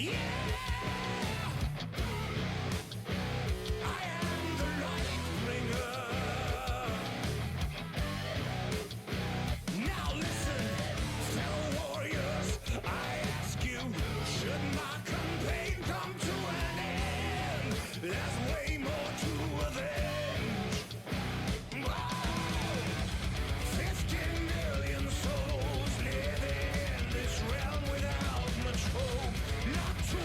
I am the light bringer. Now listen, fellow warriors, I ask you, should my campaign come to an end? There's way more to avenge. Whoa! 50 million souls live in this realm without much hope. Not to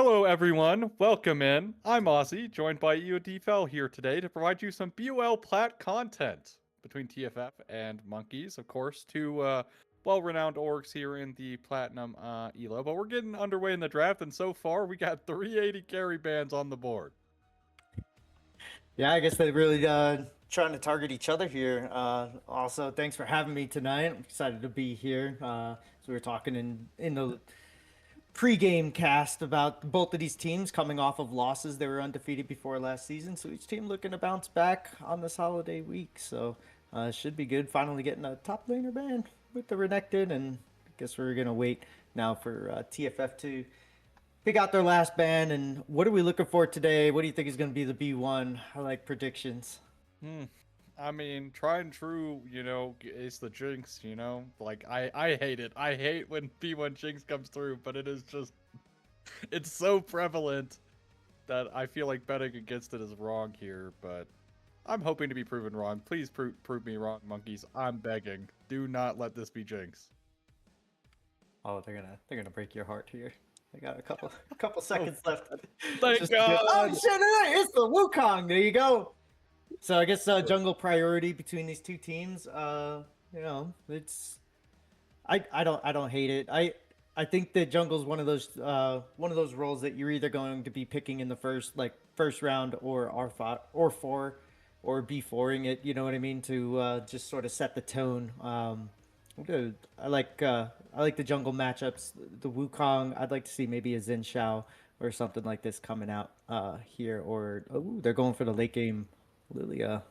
Hello, everyone. Welcome in. I'm Ozzy, joined by EOD here today to provide you some BOL plat content between TFF and Monkeys, of course, two well-renowned orgs here in the Platinum ELO. But we're getting underway in the draft, and so far we got 380 carry bands on the board. Yeah, I guess they really trying to target each other here. Also, thanks for having me tonight. I'm excited to be here. So we were talking in the pregame cast about both of these teams coming off of losses. They were undefeated before last season, so each team looking to bounce back on this holiday week. So it should be good. Finally getting a top laner ban with the Renekton, and I guess we're gonna wait now for TFF to pick out their last band. And what are we looking for today? What do you think is going to be the B1? I like predictions. I mean, tried and true, is the Jinx, Like, I hate it. I hate when B1 Jinx comes through, but it is just... It's so prevalent that I feel like betting against it is wrong here, but I'm hoping to be proven wrong. Please prove me wrong, Monkeys. I'm begging. Do not let this be Jinx. Oh, they're gonna break your heart here. They got a couple seconds left. Thank God! Oh shit! It's the Wukong. There you go. So I guess jungle priority between these two teams. It's I don't hate it. I think that jungle's one of those roles that you're either going to be picking in the first round or R5 or 4 or B4ing it. You know what I mean, to just sort of set the tone. Good. I like the jungle matchups. The Wukong. I'd like to see maybe a Xin Shao or something like this coming out here. Or they're going for the late game Lilia.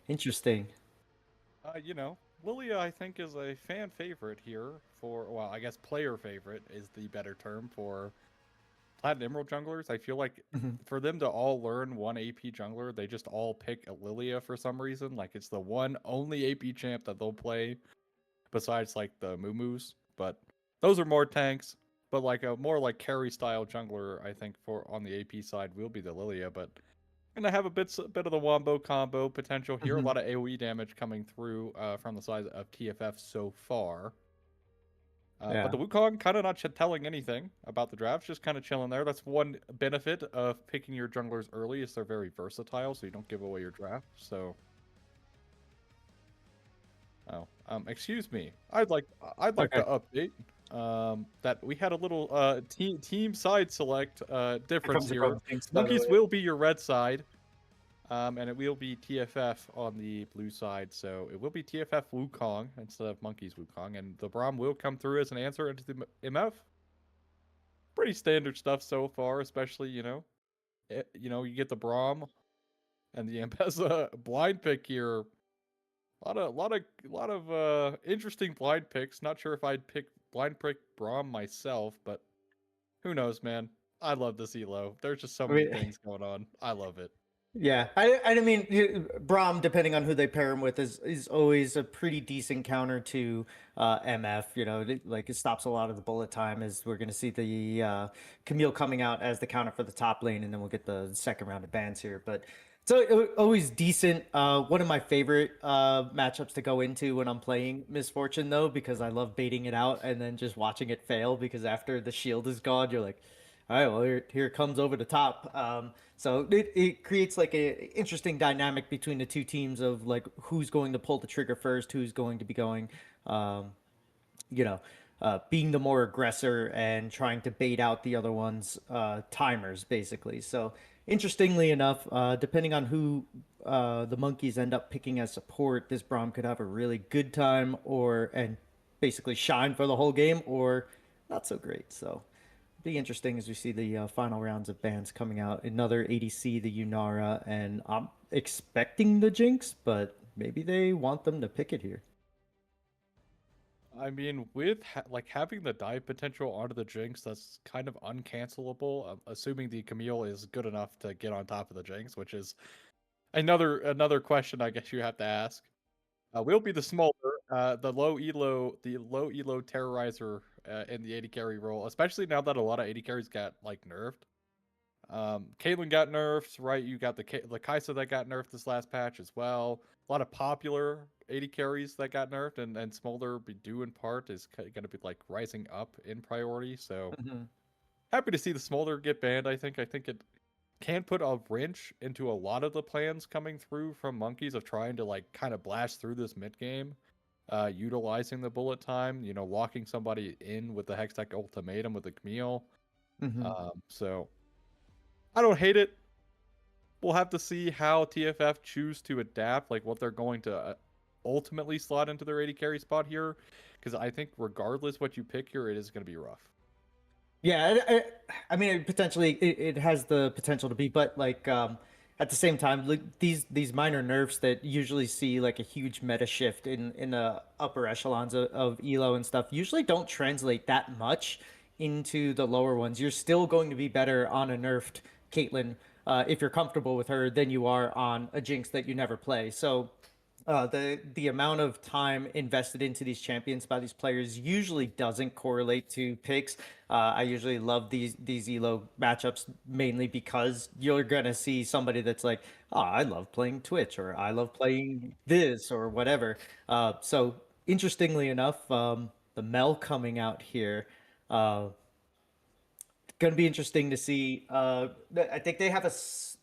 Interesting. Lilia, I think, is a fan favorite here for, well, I guess player favorite is the better term for Platinum Emerald junglers. I feel like for them to all learn one AP jungler, they just all pick a Lilia for some reason. Like, it's the one only AP champ that they'll play besides, like, the Moo-Moos. But those are more tanks. But, like, a more, like, carry-style jungler, I think, for on the AP side will be the Lilia. But gonna have a bit of the wombo combo potential here. A lot of AoE damage coming through from the side of TFF so far. But the Wukong kind of not telling anything about the drafts, just kind of chilling there. That's one benefit of picking your junglers early, is they're very versatile, so you don't give away your draft. So, excuse me. I'd like to update that we had a little team side select difference here. Monkeys will be your red side. And it will be TFF on the blue side, so it will be TFF Wukong instead of Monkeys Wukong, and the Braum will come through as an answer into the MF. Pretty standard stuff so far, especially, you get the Braum and the M-Pesa blind pick here. A lot of interesting blind picks. Not sure if I'd pick blind pick Braum myself, but who knows, man. I love this elo. There's just so many things going on. I love it. Yeah, I mean, Braum, depending on who they pair him with, is always a pretty decent counter to MF. Like it stops a lot of the bullet time. As we're going to see the Camille coming out as the counter for the top lane, and then we'll get the second round of bans here. But it's always decent. One of my favorite matchups to go into when I'm playing Misfortune, though, because I love baiting it out and then just watching it fail. Because after the shield is gone, you're like, all right, well, here it comes over the top. So it creates like a interesting dynamic between the two teams of like who's going to pull the trigger first, who's going to be going, you know, being the more aggressor and trying to bait out the other one's timers, basically. So interestingly enough, depending on who the Monkeys end up picking as support, this Braum could have a really good time and basically shine for the whole game, or not so great. So be interesting as we see the final rounds of bans coming out. Another ADC, the Yunara, and I'm expecting the Jinx, but maybe they want them to pick it here. I mean, with having the dive potential onto the Jinx, that's kind of uncancelable. Assuming the Camille is good enough to get on top of the Jinx, which is another question I guess you have to ask. Will be the Smolder, the low elo terrorizer in the AD carry role, especially now that a lot of AD carries got like nerfed. Caitlyn got nerfed, right? You got the Kai'Sa that got nerfed this last patch as well. A lot of popular AD carries that got nerfed, and Smolder, due in part, is going to be like rising up in priority. So happy to see the Smolder get banned. I think it can put a wrench into a lot of the plans coming through from Monkeys of trying to like kind of blast through this mid game, utilizing the bullet time. You know, locking somebody in with the Hextech ultimatum with the Camille. So I don't hate it. We'll have to see how TFF choose to adapt, like what they're going to ultimately slot into their 80 carry spot here, because I think regardless what you pick here, it is going to be rough. Yeah, I mean, potentially it has the potential to be, but like at the same time, like these minor nerfs that usually see like a huge meta shift in the upper echelons of elo and stuff usually don't translate that much into the lower ones. You're still going to be better on a nerfed Caitlyn if you're comfortable with her than you are on a Jinx that you never play. So the amount of time invested into these champions by these players usually doesn't correlate to picks. I usually love these elo matchups mainly because you're gonna see somebody that's like, oh, I love playing Twitch or I love playing this or whatever. So interestingly enough, the Mel coming out here. Going to be interesting to see. I think they have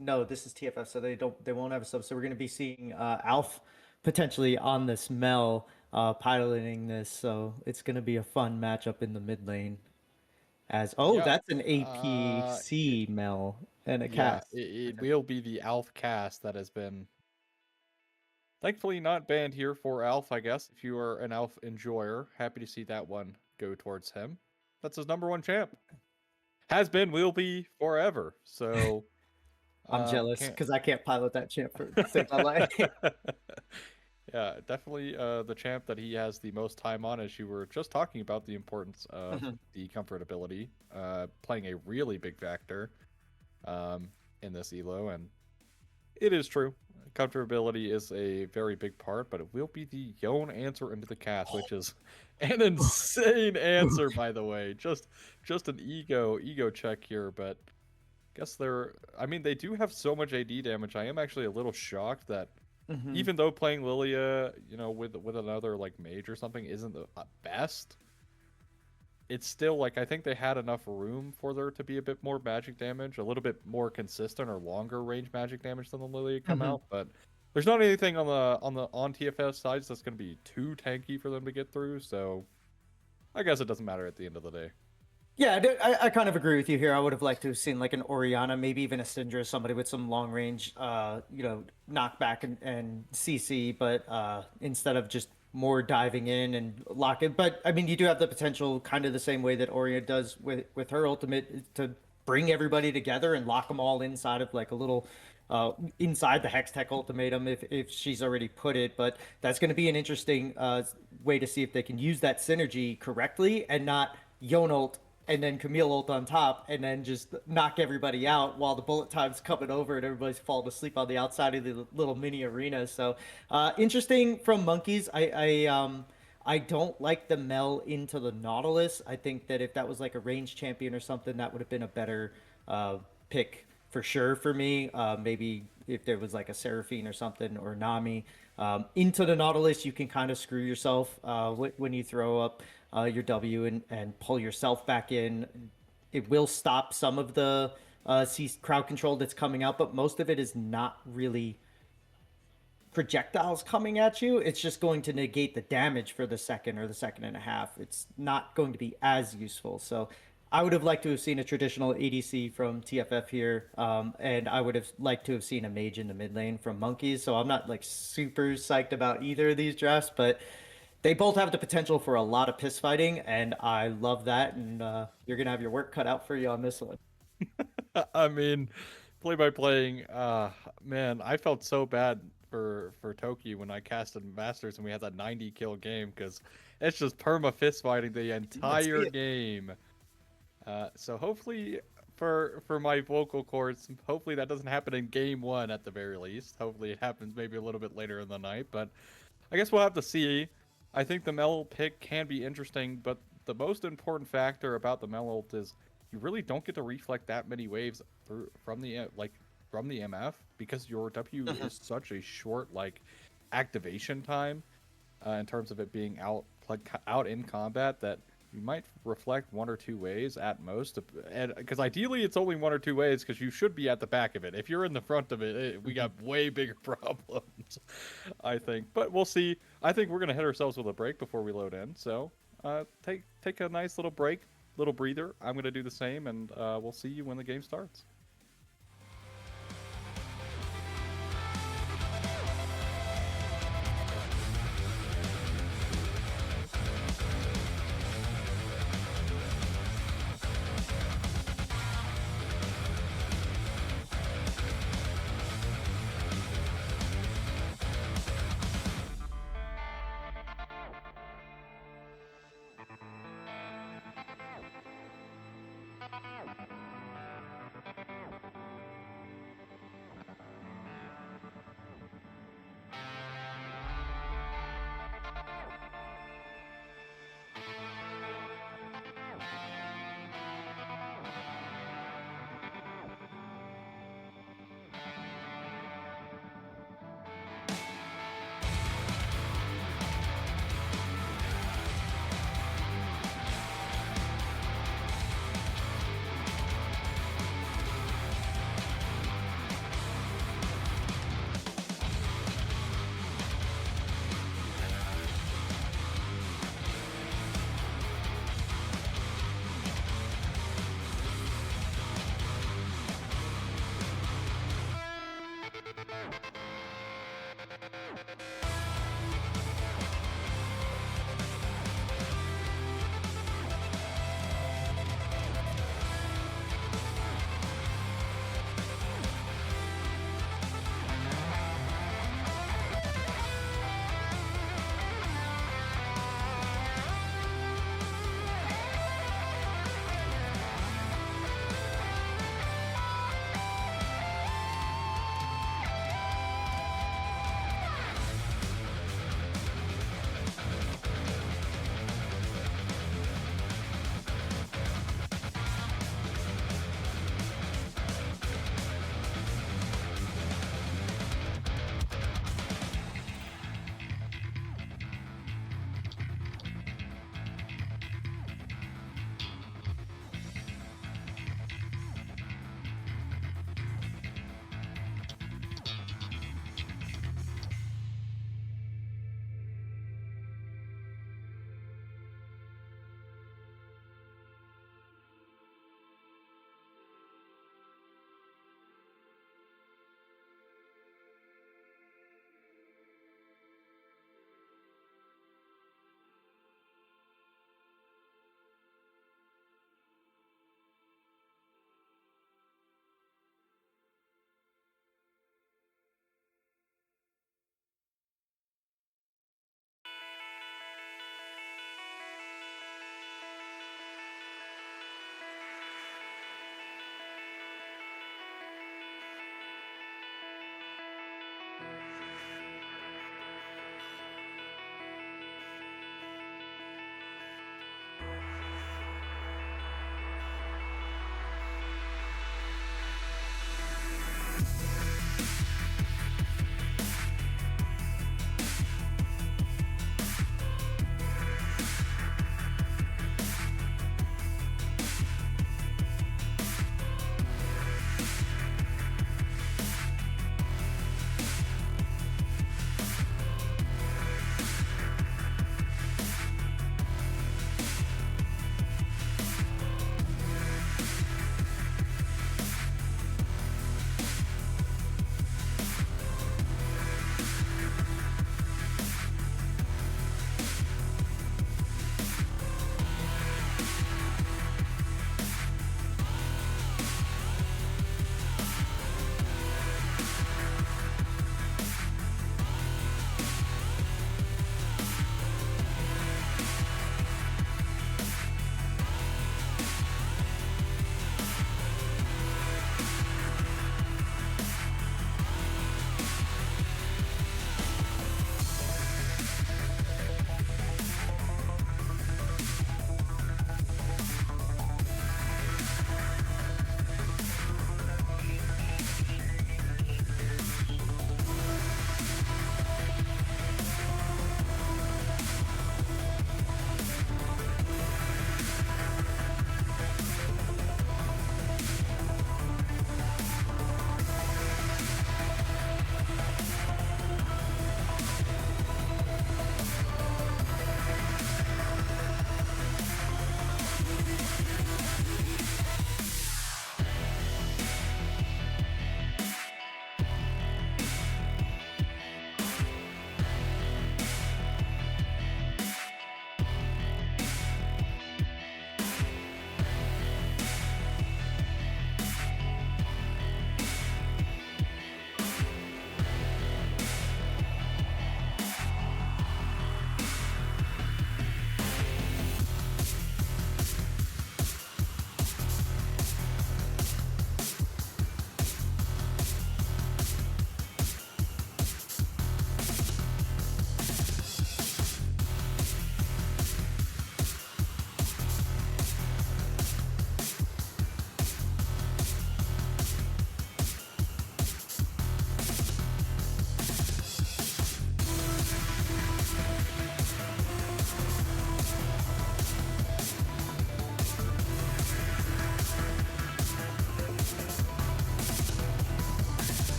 no. This is TFF, so they won't have a sub. So we're going to be seeing Alf potentially on this Mel piloting this. So it's going to be a fun matchup in the mid lane. As Yeah, that's an it, APC Mel and a yeah, cast. it Okay. will be the Alf cast that has been thankfully not banned here for Alf. I guess if you are an Alf enjoyer, happy to see that one go towards him. That's his #1 champ. Has been, will be forever. So I'm jealous can't. because I can't pilot that champ for save my life. Yeah, definitely the champ that he has the most time on, as you were just talking about the importance of the comfortability, playing a really big factor in this elo, and it is true. Comfortability is a very big part, but it will be the Yone answer into the cast, which is an insane answer, by the way. Just an ego check here, but guess they're. I mean, they do have so much AD damage. I am actually a little shocked that Mhm. even though playing Lilia, you know, with another like mage or something isn't the best, it's still like I think they had enough room for there to be a bit more magic damage, a little bit more consistent or longer range magic damage than the Lilia come Mhm. out. But there's not anything on TFS sides that's going to be too tanky for them to get through. So I guess it doesn't matter at the end of the day. Yeah, I kind of agree with you here. I would have liked to have seen like an Oriana, maybe even a Syndra, somebody with some long range, knockback and CC, but instead of just more diving in and lock it. But I mean, you do have the potential, kind of the same way that Oriana does with her ultimate, to bring everybody together and lock them all inside of like a little inside the Hextech ultimatum if she's already put it. But that's going to be an interesting way to see if they can use that synergy correctly and not Yone ult and then Camille ult on top, and then just knock everybody out while the bullet time's coming over and everybody's falling asleep on the outside of the little mini arena. So interesting from Monkeys. I don't like the Mel into the Nautilus. I think that if that was like a range champion or something, that would have been a better pick for sure for me. Maybe if there was like a Seraphine or something or Nami. Into the Nautilus, you can kind of screw yourself when you throw up your W and pull yourself back in. It will stop some of the crowd control that's coming out, but most of it is not really projectiles coming at you. It's just going to negate the damage for the second or the second and a half. It's not going to be as useful. So I would have liked to have seen a traditional ADC from TFF here, and I would have liked to have seen a mage in the mid lane from Monkeys. So I'm not like super psyched about either of these drafts, but they both have the potential for a lot of piss fighting, and I love that. And you're gonna have your work cut out for you on this one. I mean, play by playing, man, I felt so bad for Toki when I casted Masters and we had that 90 kill game because it's just perma fist fighting the Let's see entire it. game. So hopefully for my vocal cords, hopefully that doesn't happen in game 1 at the very least. Hopefully it happens maybe a little bit later in the night, but I guess we'll have to see. I think the Mel pick can be interesting, but the most important factor about the Mel ult is you really don't get to reflect that many waves from the from the MF because your W is such a short like activation time in terms of it being out in combat that you might reflect 1 or 2 ways at most, and because ideally it's only 1 or 2 ways, because you should be at the back of it. If you're in the front of it, we got way bigger problems, I think. But we'll see. I think we're gonna hit ourselves with a break before we load in. So take a nice little break, little breather. I'm gonna do the same, and we'll see you when the game starts.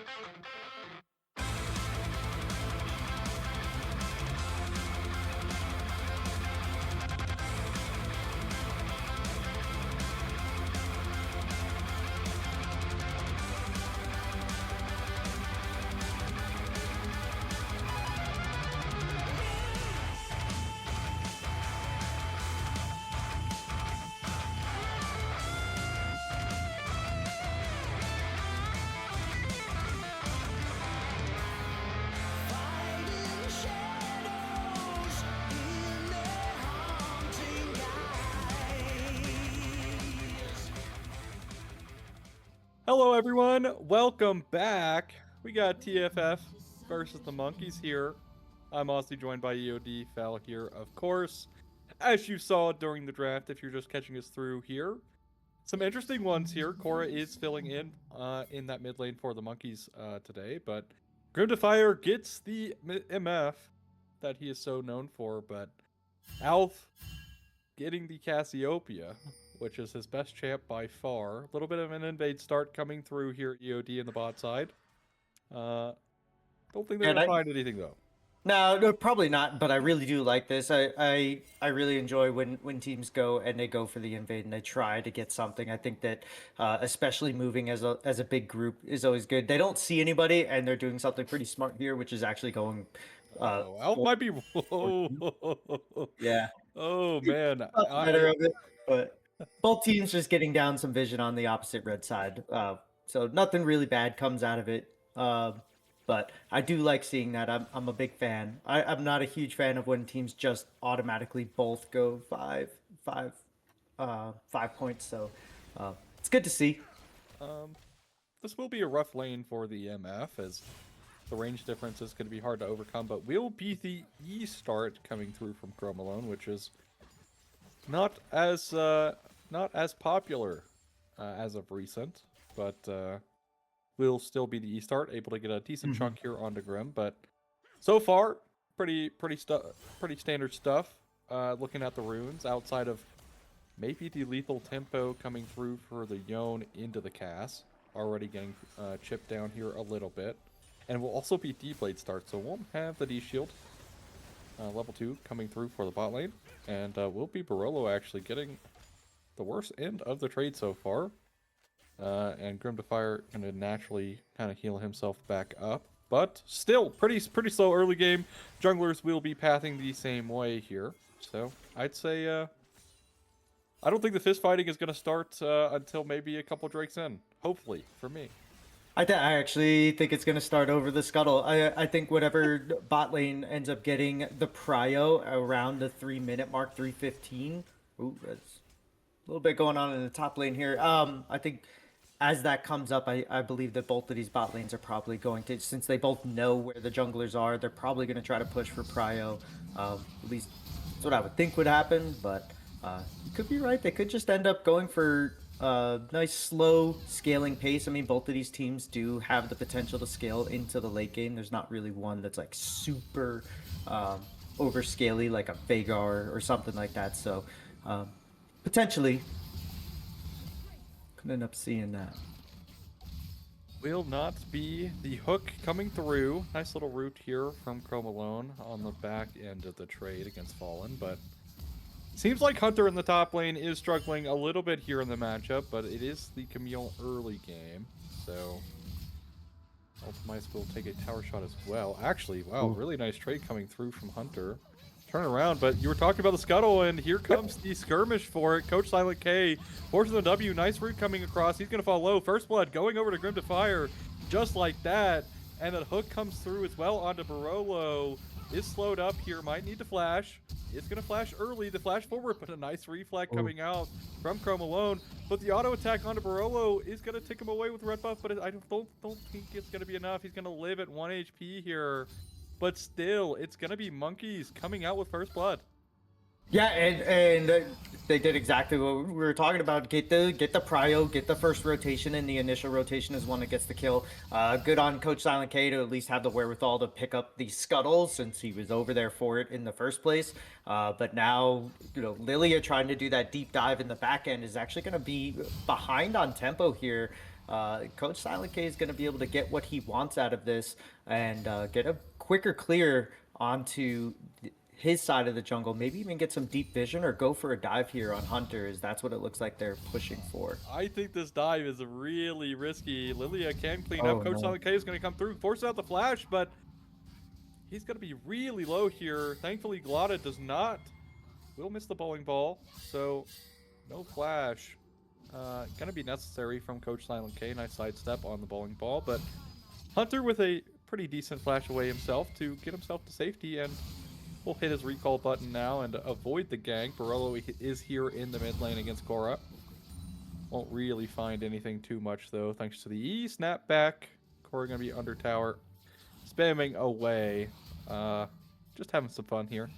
Fighting shadows in their haunting eyes. Hello, everyone. Welcome back. We got TFF versus the Monkeys here. I'm also joined by EOD Fal here, of course. As you saw during the draft, if you're just catching us through here, some interesting ones here. Cora is filling in that mid lane for the Monkeys today, but Grimdifier gets the MF that he is so known for, but Alf getting the Cassiopeia, which is his best champ by far. A little bit of an invade start coming through here at EOD in the bot side. Don't think they're And gonna find anything though. No, probably not. But I really do like this. I really enjoy when teams go and they go for the invade and they try to get something. I think that especially moving as a big group is always good. They don't see anybody and they're doing something pretty smart here, which is actually going. Alf might be. Whoa. Yeah. Oh man. Better of it, but both teams just getting down some vision on the opposite red side. So nothing really bad comes out of it. But I do like seeing that. I'm a big fan. I'm not a huge fan of when teams just automatically both go 5 points. So it's good to see. This will be a rough lane for the MF as the range difference is going to be hard to overcome, but will be the E start coming through from Chrome Alone, which is not as popular as of recent, but will still be the E start, able to get a decent chunk here onto Grim. But so far, pretty standard stuff. Looking at the runes, outside of maybe the lethal tempo coming through for the Yone into the Cass, already getting chipped down here a little bit. And will also be D-Blade start, so won't have the D-Shield. Level 2 coming through for the bot lane. And will be Barolo actually getting the worst end of the trade so far. And Grimdifier going to naturally kind of heal himself back up. But still, pretty slow early game. Junglers will be pathing the same way here. So I'd say I don't think the fist fighting is going to start until maybe a couple Drakes in. Hopefully, for me. I actually think it's going to start over the scuttle. I think whatever bot lane ends up getting the prio around the 3-minute mark, 3:15. Ooh, that's a little bit going on in the top lane here. I think as that comes up, I believe that both of these bot lanes are probably going to, since they both know where the junglers are, they're probably going to try to push for prio. At least that's what I would think would happen, but you could be right. They could just end up going for nice slow scaling pace. I mean, both of these teams do have the potential to scale into the late game. There's not really one that's like super over scaly like a Vhagar or something like that. So potentially could end up seeing that. Will not be the hook coming through. Nice little route here from Chrome Alone on the back end of the trade against Fallen, but seems like Hunter in the top lane is struggling a little bit here in the matchup, but it is the Camille early game, so Ultimice will take a tower shot as well. Actually, wow, really nice trade coming through from Hunter. Turn around, but you were talking about the scuttle, and here comes the skirmish for it. Coach Silent K forcing the W. Nice route coming across. He's going to fall low. First blood going over to Grimdifier just like that, and the hook comes through as well onto Barolo. Is slowed up here, might need to flash. It's going to flash early, the flash forward, but a nice reflect coming out from Chrome Alone. But the auto attack onto Barolo is going to take him away with red buff, but I don't think it's going to be enough. He's going to live at 1 HP here. But still, it's going to be Monkeys coming out with first blood. Yeah, and they did exactly what we were talking about. Get the prio, get the first rotation, and the initial rotation is one that gets the kill. Good on Coach Silent K to at least have the wherewithal to pick up the scuttle since he was over there for it in the first place. But now, Lilia trying to do that deep dive in the back end is actually going to be behind on tempo here. Coach Silent K is going to be able to get what he wants out of this and get a quicker clear onto his side of the jungle. Maybe even get some deep vision or go for a dive here on Hunters. That's what it looks like they're pushing for. I think this dive is really risky. Lilia can clean Oh, up. Coach no. Silent K is going to come through, force out the flash, but he's going to be really low here. Thankfully, Glotta does not. Will miss the bowling ball, so no flash. Going to be necessary from Coach Silent K. Nice sidestep on the bowling ball, but Hunter with a pretty decent flash away himself to get himself to safety, and we'll hit his recall button now and avoid the gank. Barolo is here in the mid lane against Korra. Won't really find anything too much, though, thanks to the E. Snap back. Korra going to be under tower. Spamming away. Just having some fun here.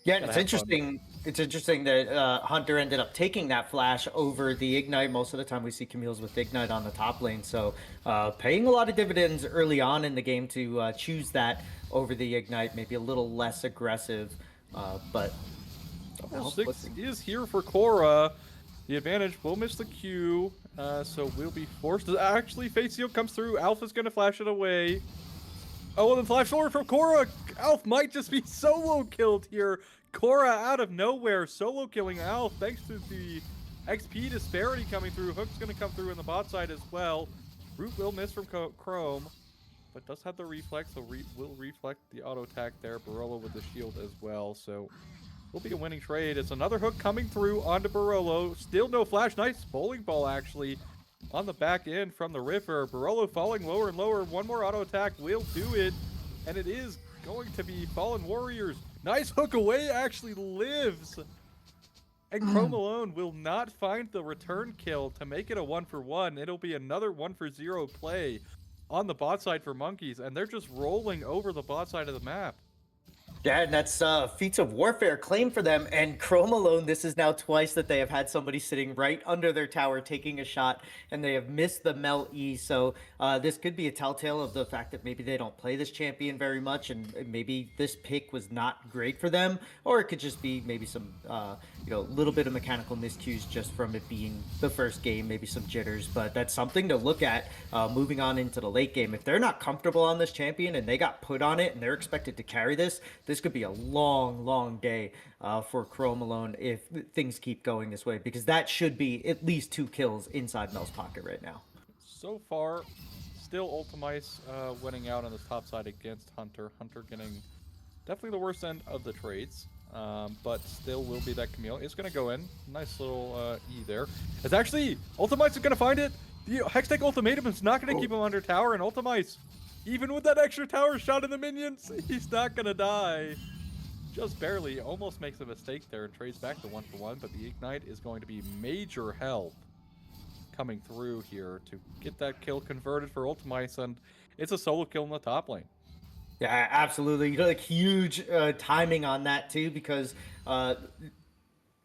Yeah, and it's interesting. It's interesting that Hunter ended up taking that flash over the Ignite. Most of the time we see Camille's with Ignite on the top lane. So paying a lot of dividends early on in the game to choose that over the Ignite. Maybe a little less aggressive, but... Level 6 is here for Korra. The advantage will miss the Q, so we'll be forced to actually face seal comes through. Alpha's going to flash it away. Oh, and then flash forward from Korra. Alf might just be solo killed here. Korra out of nowhere, solo killing Alf thanks to the XP disparity coming through. Hook's going to come through in the bot side as well. Root will miss from Chrome, but does have the reflex, so will reflect the auto attack there. Barolo with the shield as well, so will be a winning trade. It's another hook coming through onto Barolo. Still no flash. Nice bowling ball, actually, on the back end from the River. Barolo falling lower and lower. One more auto attack will do it, and it is going to be Fallen Warriors. Nice hook away, actually lives. And Chrome alone will not find the return kill to make it a 1-for-1. It'll be another 1-for-0 play on the bot side for Monkeys, and they're just rolling over the bot side of the map. Yeah, and that's Feats of Warfare claim for them. And Chrome alone, this is now twice that they have had somebody sitting right under their tower taking a shot, and they have missed the Melt E. So this could be a telltale of the fact that maybe they don't play this champion very much, and maybe this pick was not great for them, or it could just be maybe some, little bit of mechanical miscues just from it being the first game, maybe some jitters. But that's something to look at moving on into the late game. If they're not comfortable on this champion and they got put on it and they're expected to carry this could be a long day for Chrome alone if things keep going this way, because that should be at least 2 kills inside Mel's pocket right now. So far, still Ultimice winning out on this top side against Hunter. Hunter getting definitely the worst end of the trades, but still will be that Camille. It's going to go in. Nice little E there. It's actually, Ultimice is going to find it. The Hextech Ultimatum is not going to keep him under tower, and Ultimice, even with that extra tower shot in the minions, he's not going to die. Just barely. Almost makes a mistake there and trades back to 1-for-1, but the Ignite is going to be major help coming through here to get that kill converted for Ultimice, and it's a solo kill in the top lane. Yeah, absolutely. You know, like huge timing on that too, because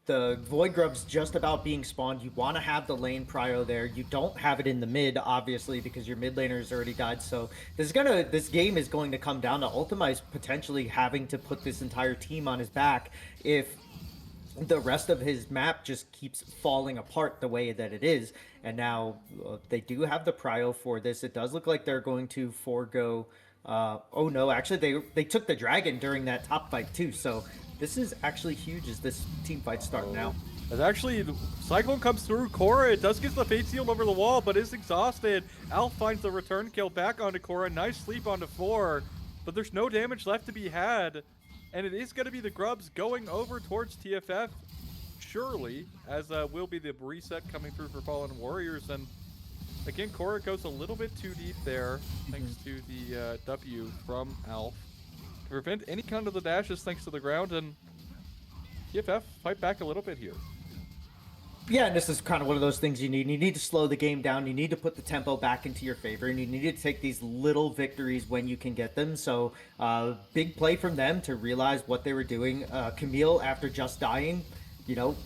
the Void Grub's just about being spawned. You want to have the lane prio there. You don't have it in the mid, obviously, because your mid laner has already died. So this game is going to come down to Ultimize potentially having to put this entire team on his back if the rest of his map just keeps falling apart the way that it is. And now they do have the prio for this. It does look like they're going to forego. Oh no, actually they took the dragon during that top fight too. So this is actually huge as this team fight start now. As actually, the Cyclone comes through. Korra, it does get the Fate Seal over the wall, but is exhausted. Alf finds the return kill back onto Korra. Nice sleep onto 4, but there's no damage left to be had. And it is going to be the Grubs going over towards TFF, surely, as will be the reset coming through for Fallen Warriors. And again, Korra goes a little bit too deep there, thanks to the W from Alf. To prevent any kind of the dashes thanks to the ground, and TFF fight back a little bit here. Yeah, and this is kind of one of those things you need. You need to slow the game down. You need to put the tempo back into your favor, and you need to take these little victories when you can get them. So, big play from them to realize what they were doing. Camille, after just dying,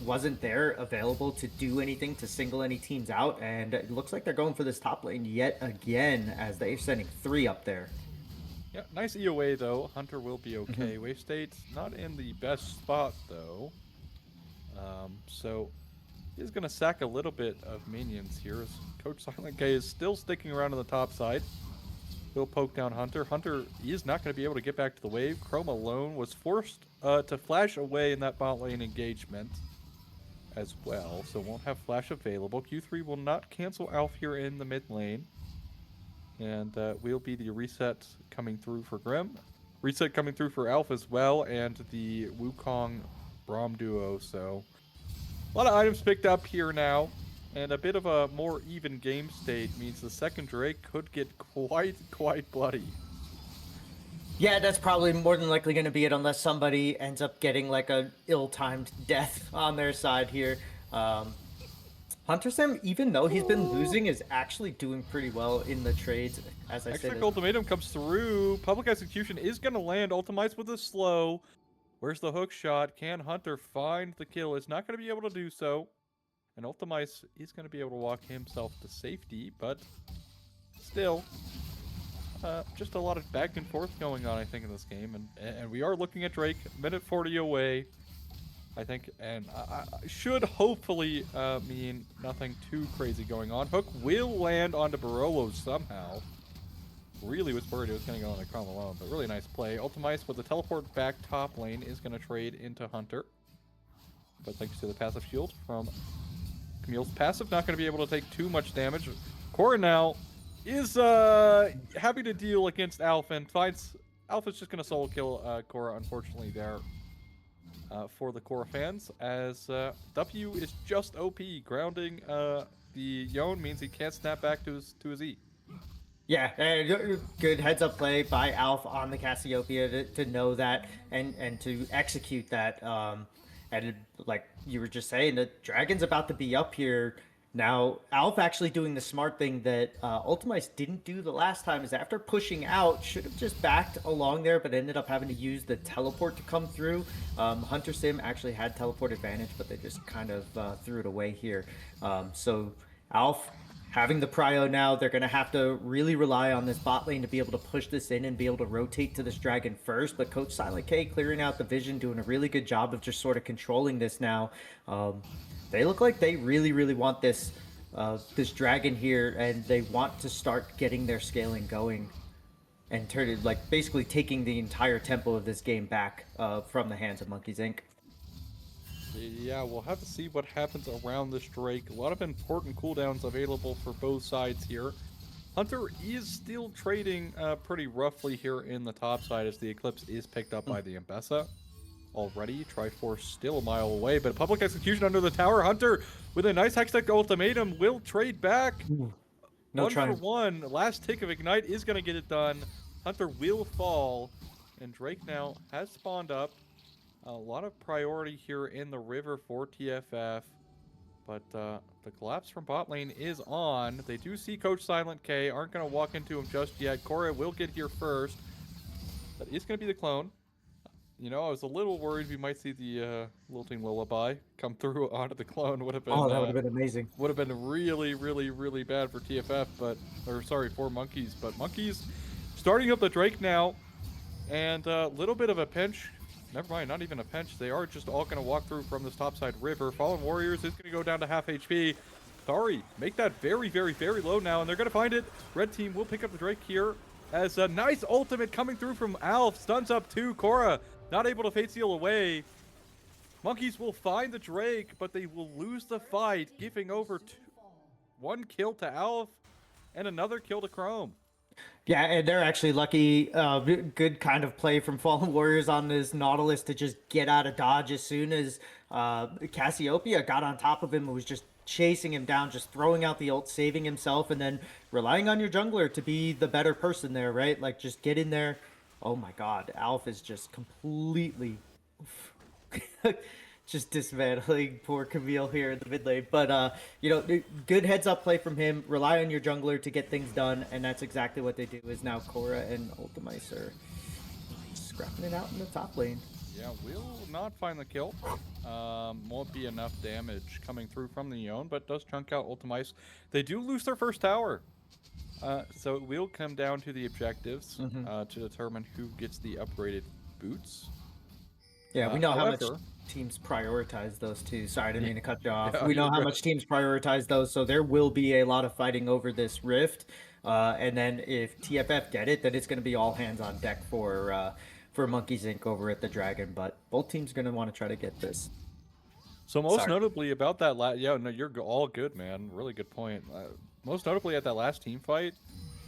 wasn't there available to do anything to single any teams out, and it looks like they're going for this top lane yet again as they're sending 3 up there. Yeah, nice EOA though. Hunter will be okay. Wave State's not in the best spot though. So He's going to sack a little bit of minions here. As Coach Silent K is still sticking around on the top side. He'll poke down Hunter. Hunter is not going to be able to get back to the wave. Chrome alone was forced to flash away in that bot lane engagement as well, so won't have flash available. Q3 will not cancel Alf here in the mid lane. And will be the reset coming through for Grim. Reset coming through for Alf as well, and the Wukong Braum duo. So a lot of items picked up here now, and a bit of a more even game state means the second Drake could get quite bloody. Yeah, that's probably more than likely going to be it, unless somebody ends up getting like a ill-timed death on their side here. Hunter Sim, even though he's been losing, is actually doing pretty well in the trades, as I said. Extra ultimatum comes through. Public execution is going to land. Ultimites with a slow. Where's the hook shot? Can Hunter find the kill? Is not going to be able to do so. And Ultimice is going to be able to walk himself to safety, but still, just a lot of back and forth going on, I think, in this game. And we are looking at Drake, minute 40 away, I think, and I should hopefully mean nothing too crazy going on. Hook will land onto Barolo somehow. Really was worried it was going to go on a Chrome alone, but really nice play. Ultimice with the teleport back top lane is going to trade into Hunter. But thanks to the passive shield from Camille's passive, not going to be able to take too much damage. Cora now is happy to deal against Alf and finds Alf is just going to solo kill Cora, unfortunately, there. For the Cora fans, as W is just OP. Grounding the Yone means he can't snap back to his E. Yeah, good heads-up play by Alf on the Cassiopeia to know that and to execute that. And like you were just saying, the Dragon's about to be up here. Now, Alf actually doing the smart thing that Ultimice didn't do the last time, is after pushing out, should have just backed along there, but ended up having to use the teleport to come through. Hunter Sim actually had teleport advantage, but they just kind of threw it away here. So Alf having the prio now, they're going to have to really rely on this bot lane to be able to push this in and be able to rotate to this Dragon first. But Coach Silent K clearing out the vision, doing a really good job of just sort of controlling this now. They look like they really want this this Dragon here, and they want to start getting their scaling going and turn it, like, basically taking the entire tempo of this game back from the hands of Monkeys Inc. Yeah, we'll have to see what happens around this Drake. A lot of important cooldowns available for both sides here. Hunter is still trading pretty roughly here in the top side, as the Eclipse is picked up by the Ambessa already. Triforce still a mile away, but public execution under the tower. Hunter with a nice Hextech ultimatum will trade back. No one trying. for one. Last tick of Ignite is going to get it done. Hunter will fall, and Drake now has spawned up. A lot of priority here in the river for TFF, but the collapse from bot lane is on. They do see Coach Silent K, aren't going to walk into him just yet. Cora will get here first. That is going to be the clone. You know, I was a little worried we might see the Lilting Lullaby come through onto the clone. Would have been, Oh, that would have been amazing. would have been really bad for TFF, but, or sorry, for Monkeys. But Monkeys starting up the Drake now, and a little bit of a pinch. Never mind, not even a pinch. They are just all going to walk through from this topside river. Fallen Warriors is going to go down to half HP. Sorry, make that very low now, and they're going to find it. Red team will pick up the Drake here, as a nice ultimate coming through from Alf. Stuns up to Cora. Not able to Fate Seal away. Monkeys will find the Drake, but they will lose the fight, giving over one kill to Alf and another kill to Chrome. Yeah, and they're actually lucky. Good kind of play from Fallen Warriors on this Nautilus to just get out of dodge as soon as Cassiopeia got on top of him and was just chasing him down, just throwing out the ult, saving himself, and then relying on your jungler to be the better person there, right? Like, just get in there. Oh my god, Alf is just completely just dismantling poor Camille here in the mid lane. But, you know, good heads-up play from him. Rely on your jungler to get things done, and that's exactly what they do, is now Cora and Ultimice are scrapping it out in the top lane. Yeah, will not find the kill. Won't be enough damage coming through from the Yone, but does chunk out Ultimice. They do lose their first tower. So it will come down to the objectives to determine who gets the upgraded boots. Yeah, we know how much However, teams prioritize those two. Sorry, I didn't mean to cut you off. yeah, We know you're how good. much teams prioritize those, so there will be a lot of fighting over this rift. And then if TFF get it, then it's going to be all hands on deck for Monkeys Inc. over at the Dragon. But both teams going to want to try to get this. So most Sorry. notably about that yeah, no, you're all good, man. Really good point. Most notably at that last team fight,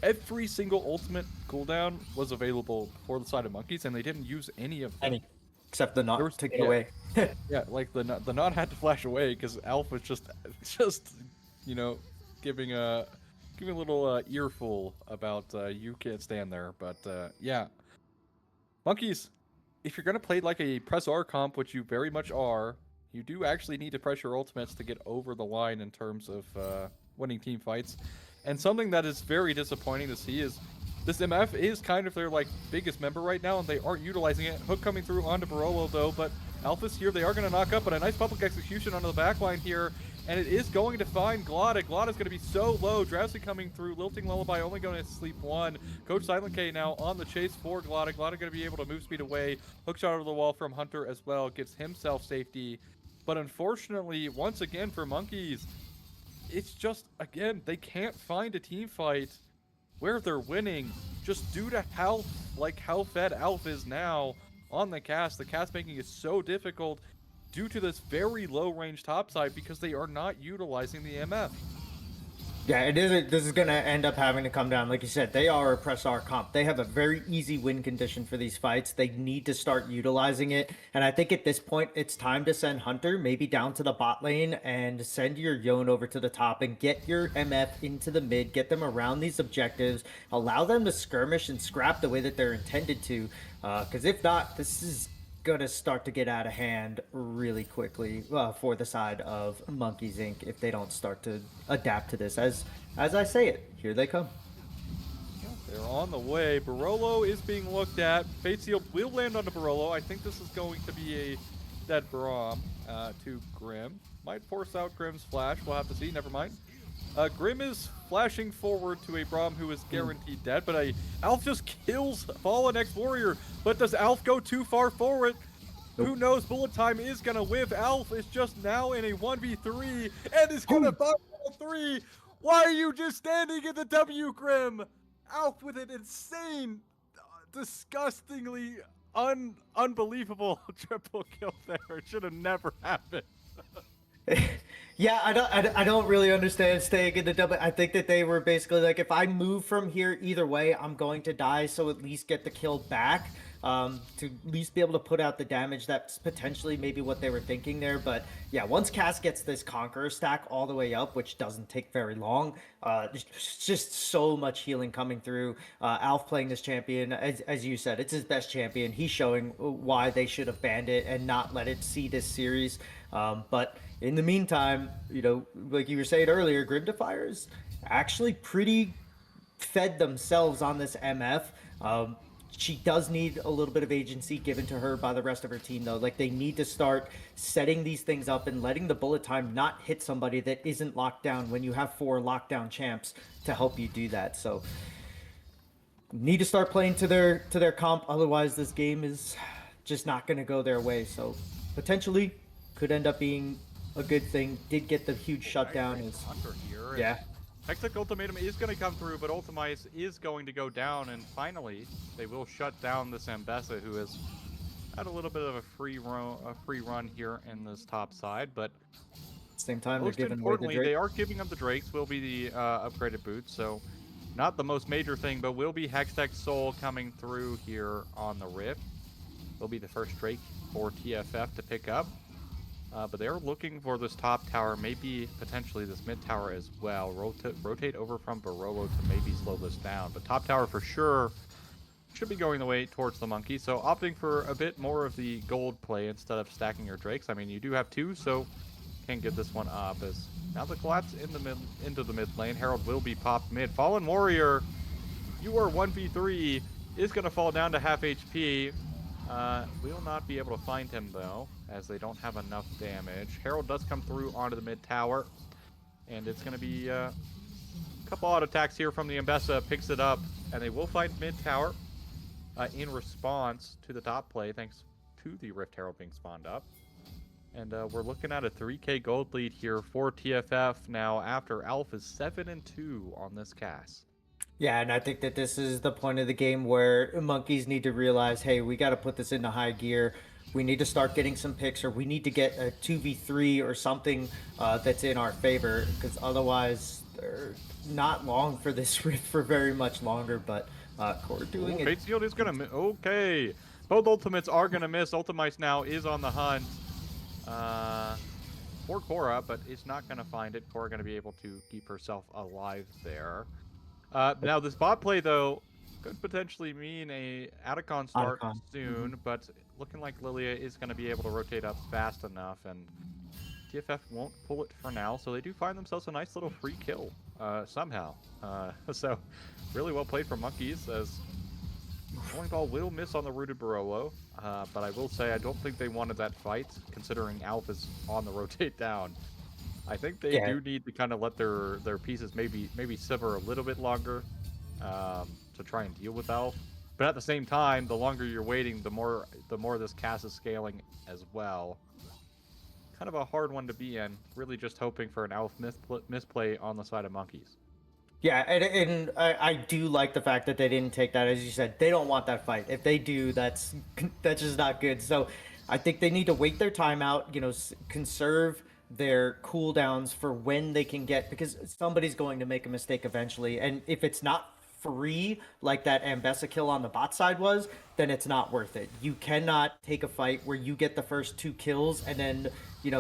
every single ultimate cooldown was available for the side of Monkeys, and they didn't use any of them. Any, except the There not was to get yeah, away. yeah, like the non had to flash away because Alf was just you know giving a little earful about you can't stand there, but yeah, Monkeys. If you're gonna play like a press R comp, which you very much are, you do actually need to press your ultimates to get over the line in terms of winning team fights. And something that is very disappointing to see is this MF is kind of their like biggest member right now, and they aren't utilizing it. Hook coming through onto Barolo though, but Alpha's here. They are going to knock up, but a nice public execution onto the backline here, and it is going to find Glada. Glada's going to be so low. Drowsy coming through. Lilting Lullaby only going to sleep one. Coach Silent K now on the chase for Glada. Glada going to be able to move speed away. Hook shot over the wall from Hunter as well. Gives himself safety. But unfortunately, once again for Monkeys, it's just, again, they can't find a team fight where they're winning just due to how fed Alf is now on the cast. The cast making it so difficult due to this very low range topside because they are not utilizing the MF. Yeah, it is. This is going to end up having to come down. Like you said, they are a press R comp. They have a very easy win condition for these fights. They need to start utilizing it. And I think at this point, it's time to send Hunter maybe down to the bot lane and send your Yone over to the top and get your MF into the mid, get them around these objectives, allow them to skirmish and scrap the way that they're intended to. Because if not, this is gonna start to get out of hand really quickly for the side of Monkeys Inc. if they don't start to adapt to this. As I say it, here they come. They're on the way. Barolo is being looked at. Fate Seal will land on the Barolo. I think this is going to be a dead Braum to Grim. Might force out Grim's flash. We'll have to see. Never mind. Grim is flashing forward to a Braum who is guaranteed dead, but Alf just kills Fallen Ex-Warrior. But does Alf go too far forward? Nope. Who knows? Bullet time is going to whiff. Alf is just now in a 1v3 and is going to find all three. Why are you just standing in the W, Grim? Alf with an insane, disgustingly unbelievable triple kill there. It should have never happened. Yeah, I don't really understand staying in the double. I think that they were basically like, if I move from here either way, I'm going to die. So at least get the kill back, to at least be able to put out the damage. That's potentially maybe what they were thinking there. But yeah, once Cass gets this Conqueror stack all the way up, which doesn't take very long, just so much healing coming through. Alf playing this champion, as you said, it's his best champion. He's showing why they should have banned it and not let it see this series. But in the meantime, you know, like you were saying earlier, Grim Defiers actually pretty fed themselves on this MF. She does need a little bit of agency given to her by the rest of her team, though. Like, they need to start setting these things up and letting the bullet time not hit somebody that isn't locked down when you have 4 lockdown champs to help you do that. So, need to start playing to their comp. Otherwise, this game is just not going to go their way. So, potentially could end up being a good thing. Did get the huge shutdown. Yeah. Hextech Ultimatum is going to come through, but Ultimize is going to go down, and finally, they will shut down this Ambessa, who has had a little bit of a free run here in this top side, but same time, most importantly, they are giving up the Drakes, will be the upgraded boots, so not the most major thing, but will be Hextech Soul coming through here on the Rift. Will be the first Drake for TFF to pick up. But they're looking for this top tower, maybe potentially this mid tower as well. Rotate over from Barolo to maybe slow this down. But top tower for sure should be going the way towards the monkey. So opting for a bit more of the gold play instead of stacking your Drakes. I mean, you do have 2, so can't give this one up. As now the collapse into the mid lane. Herald will be popped mid. Fallen Warrior, you are 1v3, is going to fall down to half HP. Will not be able to find him though, as they don't have enough damage. Herald does come through onto the mid tower, and it's going to be a couple auto attacks here from the Ambessa. Picks it up, and they will find mid tower in response to the top play, thanks to the Rift Herald being spawned up. And we're looking at a 3k gold lead here for TFF now after Alf is 7-2 on this cast. Yeah, and I think that this is the point of the game where monkeys need to realize, hey, we got to put this into high gear. We need to start getting some picks, or we need to get a 2v3 or something that's in our favor, because otherwise they're not long for this rift for very much longer. But Core doing it. Shield is going to okay. Both ultimates are going to miss. Ultimice now is on the hunt for Cora, but it's not going to find it. Cora going to be able to keep herself alive there. Now, this bot play, though, could potentially mean a Atacon start soon, but looking like Lilia is going to be able to rotate up fast enough, and TFF won't pull it for now, so they do find themselves a nice little free kill somehow. So, really well played from Monkeys, as Bowling Ball will miss on the Rooted Barolo, but I will say I don't think they wanted that fight, considering Alf is on the rotate down. I think they do need to kind of let their pieces maybe simmer a little bit longer to try and deal with Alf. But at the same time, the longer you're waiting, the more this cast is scaling as well. Kind of a hard one to be in. Really just hoping for an Alf misplay on the side of Monkeys. Yeah, and I do like the fact that they didn't take that. As you said, they don't want that fight. If they do, that's just not good. So I think they need to wait their time out, conserve their cooldowns for when they can get, because somebody's going to make a mistake eventually, and if it's not free like that Ambessa kill on the bot side was, then it's not worth it. You cannot take a fight where you get the first 2 kills and then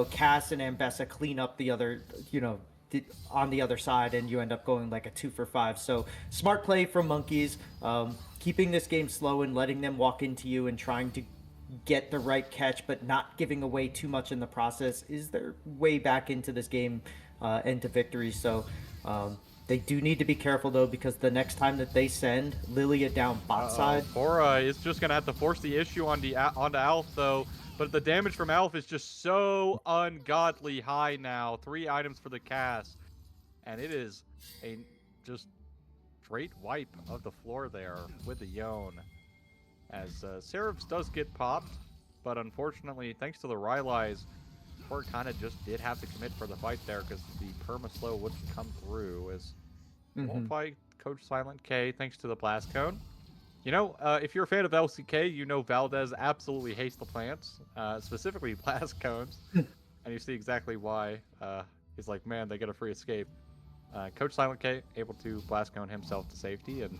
Cass and Ambessa clean up the other on the other side, and you end up going like a 2 for 5. So smart play from Monkeys, keeping this game slow and letting them walk into you and trying to get the right catch, but not giving away too much in the process is their way back into this game and to victory. So they do need to be careful, though, because the next time that they send Lilia down bot side, Cora is just going to have to force the issue onto Alf, though. But the damage from Alf is just so ungodly high now. 3 items for the cast. And it is a just straight wipe of the floor there with the Yone. As Seraphs does get popped, but unfortunately, thanks to the Rylai's, Cora kind of just did have to commit for the fight there because the perma-slow wouldn't come through. As won't fight Coach Silent K thanks to the Blast Cone. If you're a fan of LCK, you know Valdez absolutely hates the plants, specifically Blast Cones, and you see exactly why. He's like, man, they get a free escape. Coach Silent K able to Blast Cone himself to safety and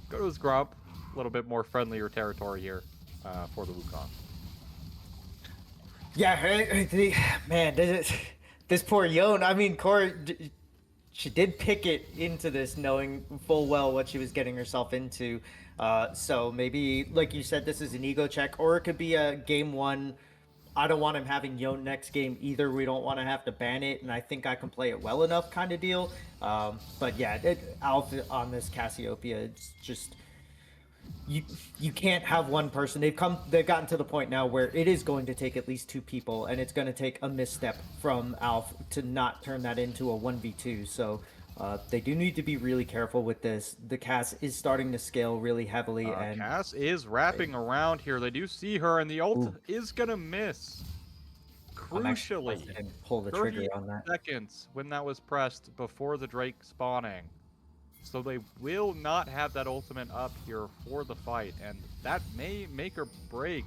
go to his Grump. A little bit more friendlier territory here for the Wukong. Yeah, man, this poor Yone. I mean, Cora, she did pick it into this knowing full well what she was getting herself into. So maybe, like you said, this is an ego check, or it could be a game 1. I don't want him having Yone next game either. We don't want to have to ban it, and I think I can play it well enough kind of deal. But yeah, Alf on this Cassiopeia, it's just... You can't have one person. They've gotten to the point now where it is going to take at least 2 people, and it's going to take a misstep from Alf to not turn that into a 1v2. So they do need to be really careful with this. The Cass is starting to scale really heavily, and Cass is wrapping around here. They do see her, and the ult is going to miss. Crucially, pull the trigger on that. Seconds when that was pressed before the Drake spawning. So they will not have that ultimate up here for the fight, and that may make or break.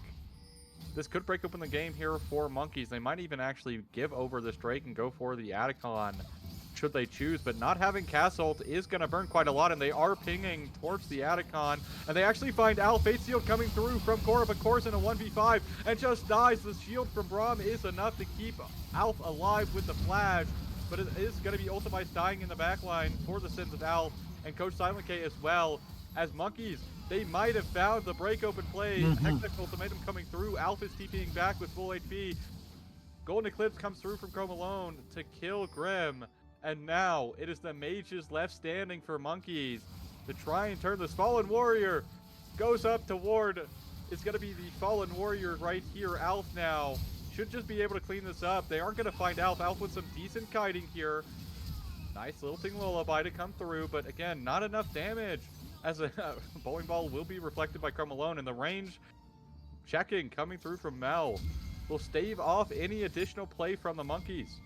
This could break open the game here for Monkeys. They might even actually give over this Drake and go for the Atacon should they choose, but not having Cass ult is going to burn quite a lot, and they are pinging towards the Atacon, and they actually find Alf Fate Shield coming through from Cora, but Cora's in a 1v5 and just dies. The shield from Braum is enough to keep Alf alive with the flash, but it is going to be Ultimice dying in the backline for the sins of Alf and Coach Silent K as well. As Monkeys, they might have found the break open play. Hectic ultimatum coming through. Alf is TPing back with full HP. Golden Eclipse comes through from Chrome Alone to kill Grim. And now it is the mages left standing for Monkeys to try and turn this Fallen Warrior. Goes up to ward. It's going to be the Fallen Warrior right here. Alf now should just be able to clean this up. They aren't going to find Alf. Alf with some decent kiting here. Nice little ting lullaby to come through, but again, not enough damage. As a bowling ball will be reflected by Chrome Alone, and the range checking coming through from Mel will stave off any additional play from the Monkeys.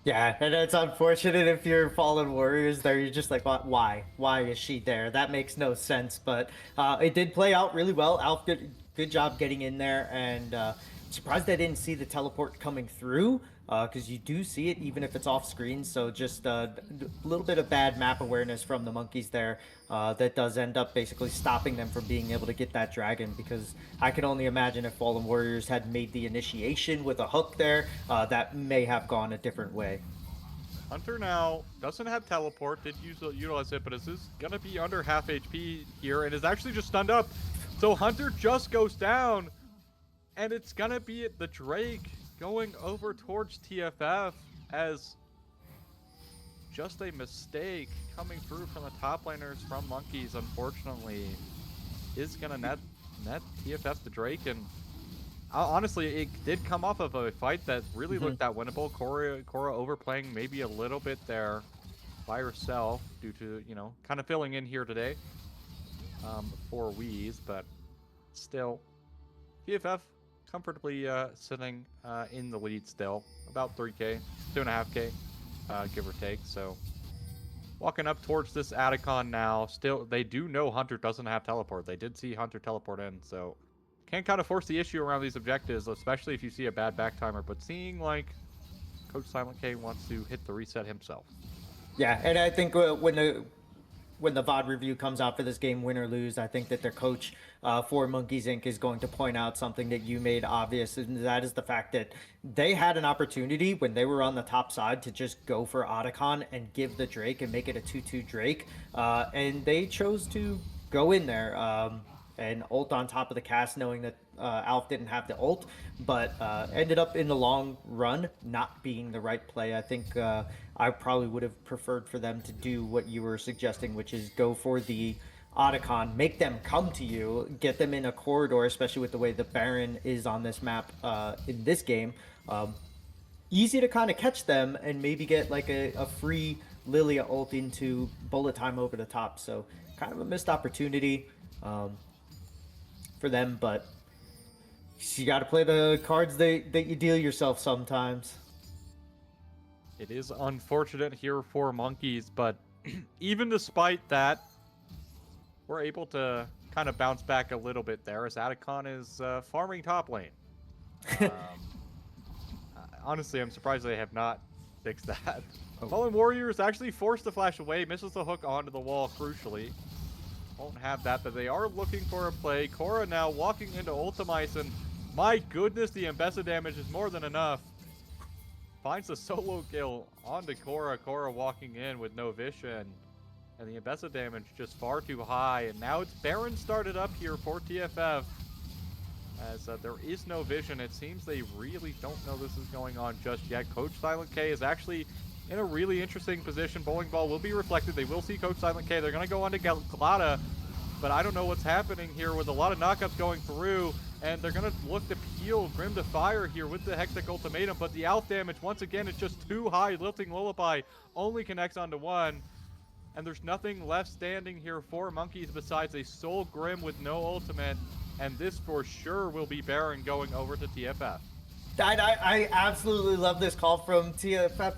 Yeah, and it's unfortunate if you're Fallen Warriors there. You're just like, why? Why is she there? That makes no sense. But it did play out really well. Alf, good job getting in there, and surprised I didn't see the teleport coming through because you do see it even if it's off screen. So just a little bit of bad map awareness from the Monkeys there that does end up basically stopping them from being able to get that dragon, because I can only imagine if Fallen Warriors had made the initiation with a hook there, that may have gone a different way. Hunter now doesn't have teleport, did utilize it, but is gonna be under half HP here and is actually just stunned up. So Hunter just goes down, and it's gonna be the Drake going over towards TFF as just a mistake coming through from the top laners from Monkeys, unfortunately, is gonna net TFF the Drake. And honestly, it did come off of a fight that really looked that winnable. Cora overplaying maybe a little bit there by herself due to, you know, kind of filling in here today for Wheeze, but still, TFF comfortably sitting in the lead still, about 3k, 2.5k, give or take. So walking up towards this Atacon now. Still, they do know Hunter doesn't have teleport. They did see Hunter teleport in, so can't kind of force the issue around these objectives, especially if you see a bad back timer. But seeing like Coach Silent K wants to hit the reset himself. Yeah, and I think when the VOD review comes out for this game, win or lose, I think that their coach for Monkeys Inc. is going to point out something that you made obvious, and that is the fact that they had an opportunity when they were on the top side to just go for Otacon and give the Drake and make it a 2-2 Drake, and they chose to go in there and ult on top of the cast, knowing that Alf didn't have the ult, but ended up in the long run not being the right play. I think I probably would have preferred for them to do what you were suggesting, which is go for the Otacon, make them come to you, get them in a corridor, especially with the way the Baron is on this map in this game. Easy to kind of catch them and maybe get like a free Lilia ult into bullet time over the top. So kind of a missed opportunity for them, but you got to play the cards that you deal yourself sometimes. It is unfortunate here for Monkeys, but even despite that, we're able to kind of bounce back a little bit there as Atacon is farming top lane. Honestly, I'm surprised they have not fixed that. Fallen Warriors actually forced the flash away, misses the hook onto the wall, crucially. Won't have that, but they are looking for a play. Cora now walking into Ultimize, and my goodness, the Embessa damage is more than enough. Finds a solo kill onto Cora. Cora walking in with no vision. And the Embessa damage just far too high. And now it's Baron started up here for TFF. As there is no vision. It seems they really don't know this is going on just yet. Coach Silent K is actually in a really interesting position. Bowling ball will be reflected. They will see Coach Silent K. They're going to go on to Glada. But I don't know what's happening here with a lot of knockups going through. And they're going to look to peel Grim to fire here with the Hectic Ultimatum. But the Alf damage, once again, is just too high. Lilting Lullaby only connects onto one. And there's nothing left standing here for Monkeys besides a Soul Grim with no ultimate. And this for sure will be Baron going over to TFF. I absolutely love this call from TFF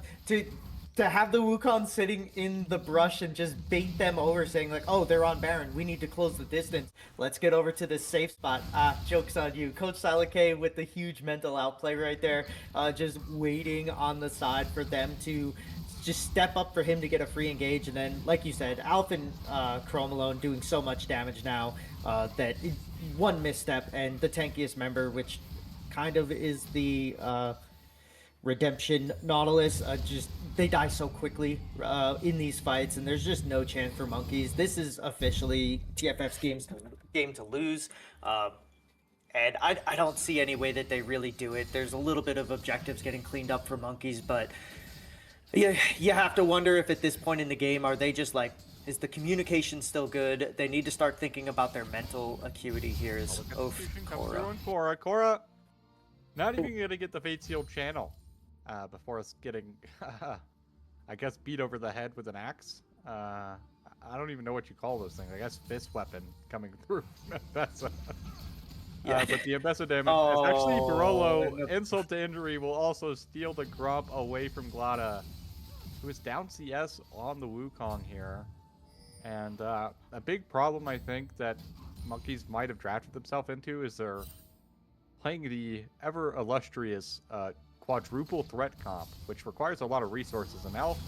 to have the Wukong sitting in the brush and just bait them over, saying like, oh, they're on Baron, we need to close the distance, let's get over to this safe spot. Joke's on you. Coach Silent K with the huge mental outplay right there, just waiting on the side for them to just step up for him to get a free engage. And then, like you said, Alf and Chrome alone doing so much damage now that one misstep and the tankiest member, which kind of is the Redemption Nautilus, just they die so quickly in these fights, and there's just no chance for Monkeys. This is officially TFF's game to lose. And I don't see any way that they really do it. There's a little bit of objectives getting cleaned up for Monkeys, but you have to wonder if at this point in the game, are they just like, is the communication still good? They need to start thinking about their mental acuity here. Is Cora not even gonna get the Fate Sealed channel before us getting, I guess, beat over the head with an axe. I don't even know what you call those things. I guess fist weapon coming through. That's Yeah. But the Ambessa damage is actually Barolo. and the- Insult to injury will also steal the Grump away from Glada, who is down CS on the Wukong here. And a big problem I think that Monkeys might have drafted themselves into is they're playing the ever illustrious quadruple threat comp, which requires a lot of resources. And Alf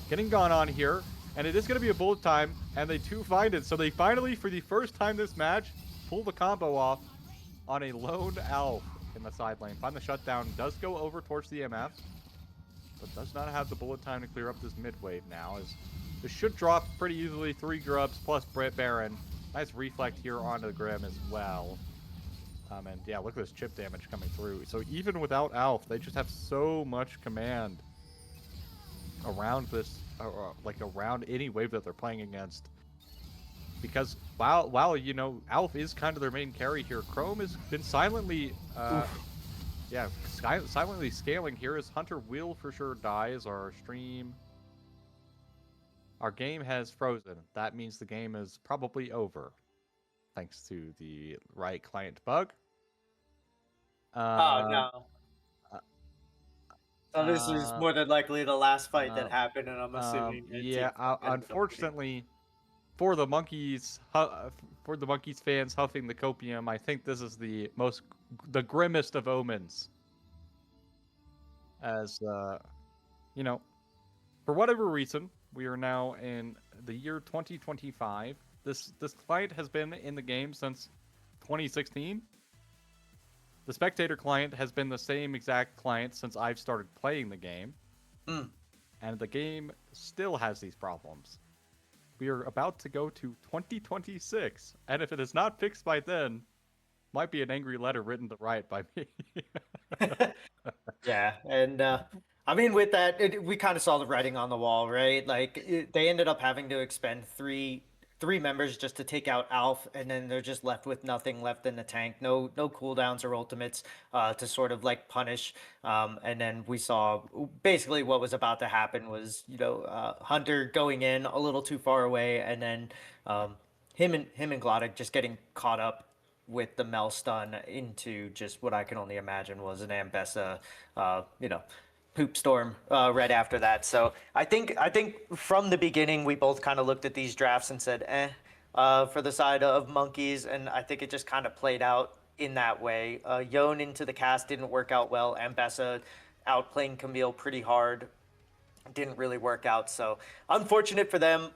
getting gone on here, and it is going to be a bullet time, and they too find it. So they finally, for the first time this match, pull the combo off on a lone Alf in the side lane. Find the shutdown, does go over towards the MF, but does not have the bullet time to clear up this mid wave now, as this should drop pretty easily. 3 grubs plus Baron. Nice reflect here onto the Grim as well. And yeah, look at this chip damage coming through. So even without Alf, they just have so much command around this, like around any wave that they're playing against. Because while you know, Alf is kind of their main carry here, Chrome has been silently, silently scaling here. As Hunter will for sure die as our stream. Our game has frozen. That means the game is probably over, thanks to the Riot client bug. Oh no. So this is uh, more than likely the last fight that happened, and I'm assuming. Yeah, unfortunately, for the monkeys, fans huffing the copium, I think this is the grimmest of omens. As you know, for whatever reason, we are now in the year 2025. This client has been in the game since 2016. The spectator client has been the same exact client since I've started playing the game. And the game still has these problems. We are about to go to 2026, and if it is not fixed by then, might be an angry letter written to Riot by me. Yeah, and I mean, with that, we kind of saw the writing on the wall, right? Like they ended up having to expend three members just to take out Alf, and then they're just left with nothing left in the tank. No cooldowns or ultimates to sort of like punish. And then we saw basically what was about to happen was, you know, Hunter going in a little too far away, and then him and Glottic just getting caught up with the Mel stun into just what I can only imagine was an Ambessa, you know, poop storm right after that. So I think from the beginning we both kind of looked at these drafts and said, for the side of Monkeys, and I think it just kind of played out in that way. Yon into the cast didn't work out well. Ambessa outplaying Camille pretty hard, didn't really work out. So unfortunate for them.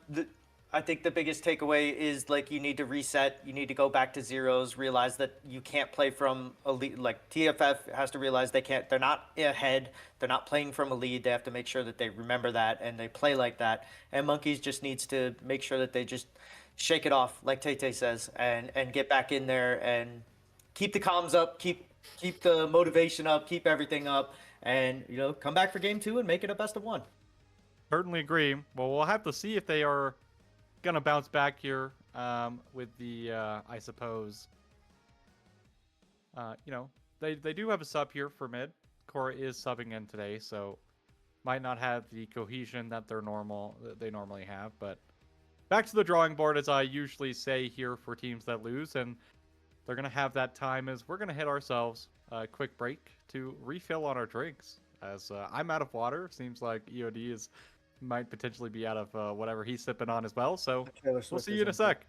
I think the biggest takeaway is like you need to reset. You need to go back to zeros. Realize that you can't play from a lead. Like TFF has to realize they can't. They're not ahead. They're not playing from a lead. They have to make sure that they remember that and they play like that. And Monkeys just needs to make sure that they just shake it off, like Tay says, and get back in there and keep the comms up, keep the motivation up, keep everything up, and you know, come back for game 2 and make it a best of 1. Certainly agree. Well, we'll have to see if they are gonna bounce back here with the I suppose you know, they do have a sub here for mid. Cora is subbing in today, so might not have the cohesion that they normally have. But back to the drawing board, as I usually say here for teams that lose, and they're gonna have that time as we're gonna hit ourselves a quick break to refill on our drinks, as I'm out of water. Seems like EOD might potentially be out of whatever he's sipping on as well. So we'll see you in a sec.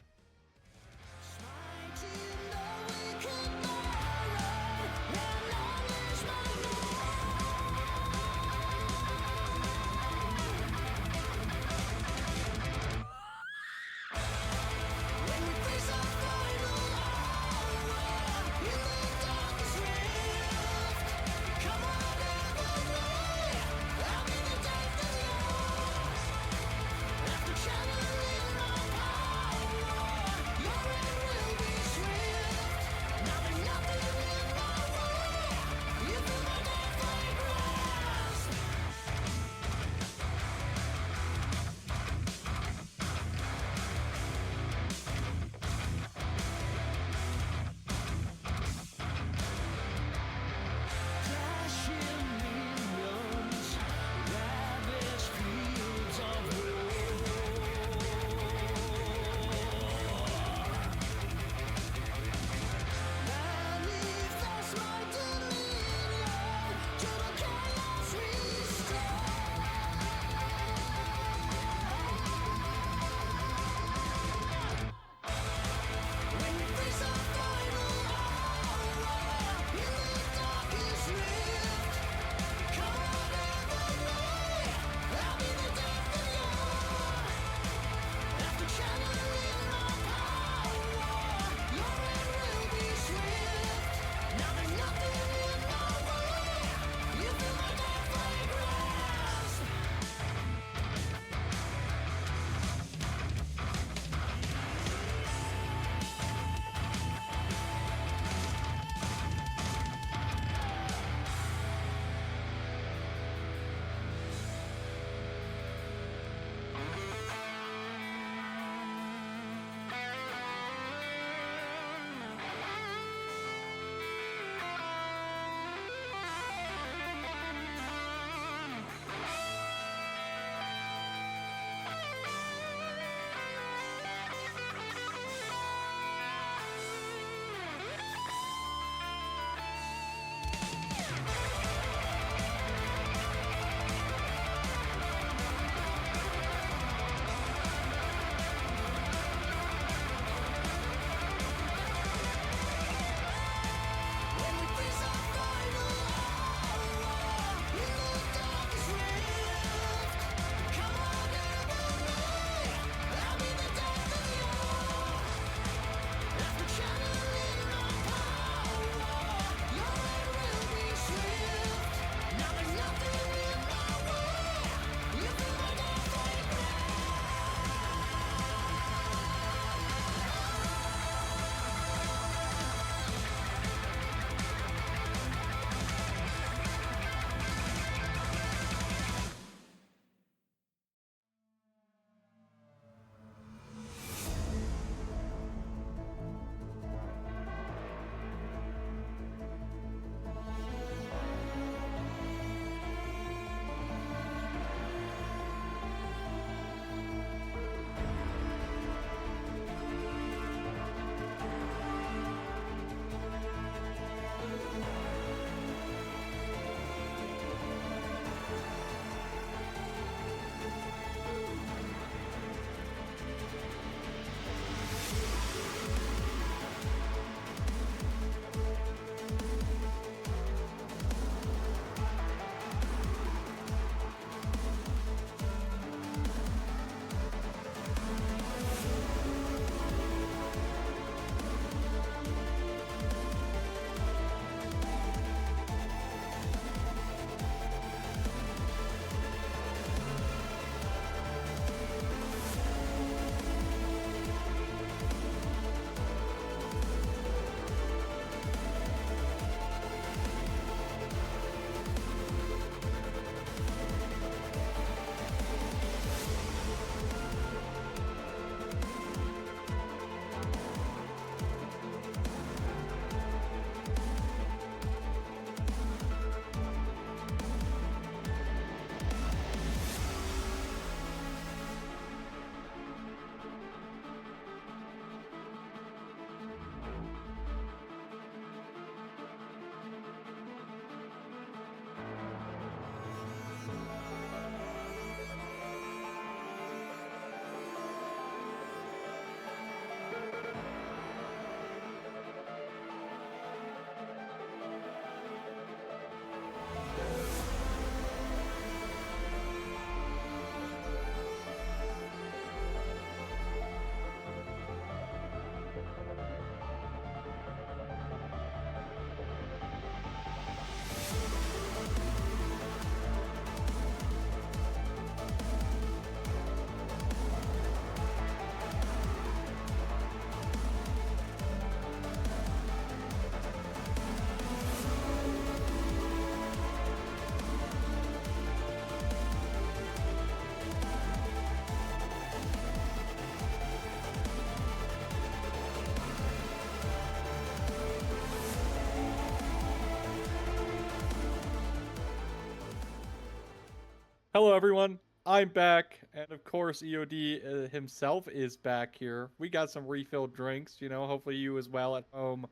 Hello, everyone. I'm back, and of course, EOD himself is back here. We got some refilled drinks. Hopefully you as well at home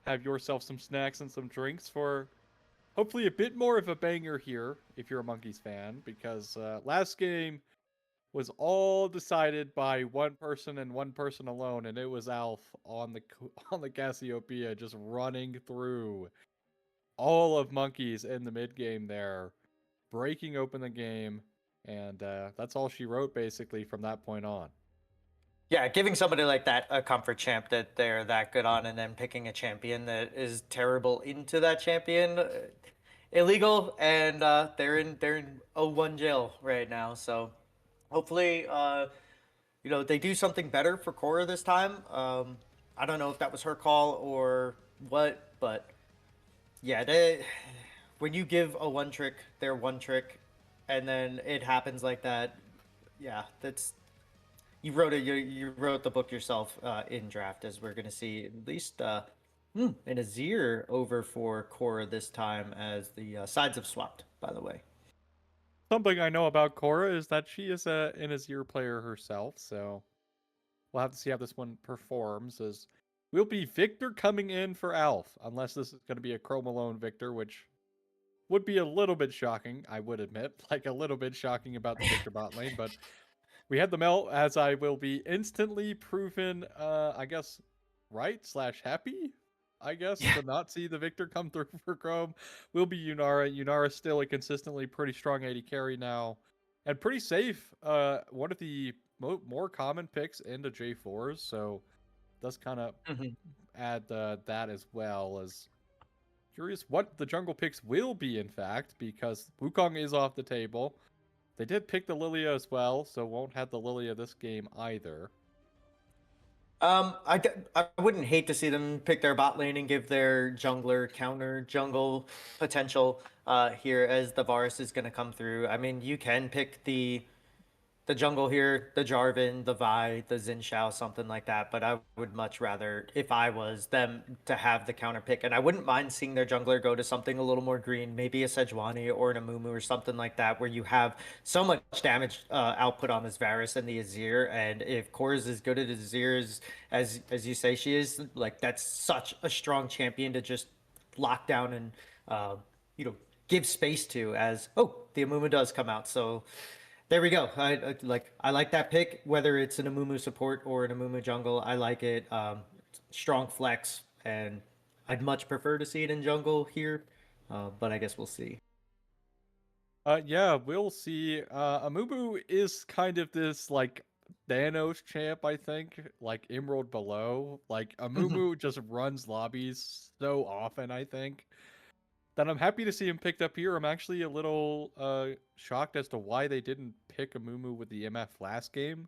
have yourself some snacks and some drinks for hopefully a bit more of a banger here if you're a Monkeys fan, because last game was all decided by one person and one person alone, and it was Alf on the on the Cassiopeia just running through all of Monkeys in the mid game there, breaking open the game, and that's all she wrote basically from that point on. Yeah, giving somebody like that a comfort champ that they're that good on, and then picking a champion that is terrible into that champion, illegal, and they're in 0-1 jail right now. So hopefully, they do something better for Cora this time. I don't know if that was her call or what, but yeah, when you give a one trick, their one trick, and then it happens like that, yeah, that's you wrote it. You wrote the book yourself in draft, as we're gonna see at least in Azir over for Cora this time, as the sides have swapped. By the way. Something I know about Cora is that she is an Azir player herself, so we'll have to see how this one performs. As will be Victor coming in for Alf, unless this is going to be a Chrome Alone Victor, which would be a little bit shocking, I would admit, like a little bit shocking about the Victor bot lane, but we had the melt, as I will be instantly proven, I guess, right/happy, I guess, to not see the Victor come through for Chrome will be Yunara. Yunara's still a consistently pretty strong AD carry now, and pretty safe. One of the more common picks into J4s, so does kind of add that as well. As curious what the jungle picks will be, in fact, because Wukong is off the table. They did pick the Lilia as well, so won't have the Lilia this game either. I wouldn't hate to see them pick their bot lane and give their jungler counter jungle potential here, as the Varus is going to come through. I mean, you can pick the jungle here, the Jarvan, the Vi, the Xin Shao, something like that. But I would much rather, if I was them, to have the counter pick. And I wouldn't mind seeing their jungler go to something a little more green, maybe a Sejuani or an Amumu or something like that, where you have so much damage output on this Varus and the Azir. And if Cora's as good at Azir as you say she is, like, that's such a strong champion to just lock down and give space to. As the Amumu does come out, so there we go. I like that pick, whether it's an Amumu support or an Amumu jungle. I like it. Strong flex, and I'd much prefer to see it in jungle here, but I guess we'll see. Yeah, we'll see. Amumu is kind of this like Thanos champ, I think, like Emerald below. Like Amumu just runs lobbies so often, I think, that I'm happy to see him picked up here. I'm actually a little shocked as to why they didn't pick Amumu with the MF last game.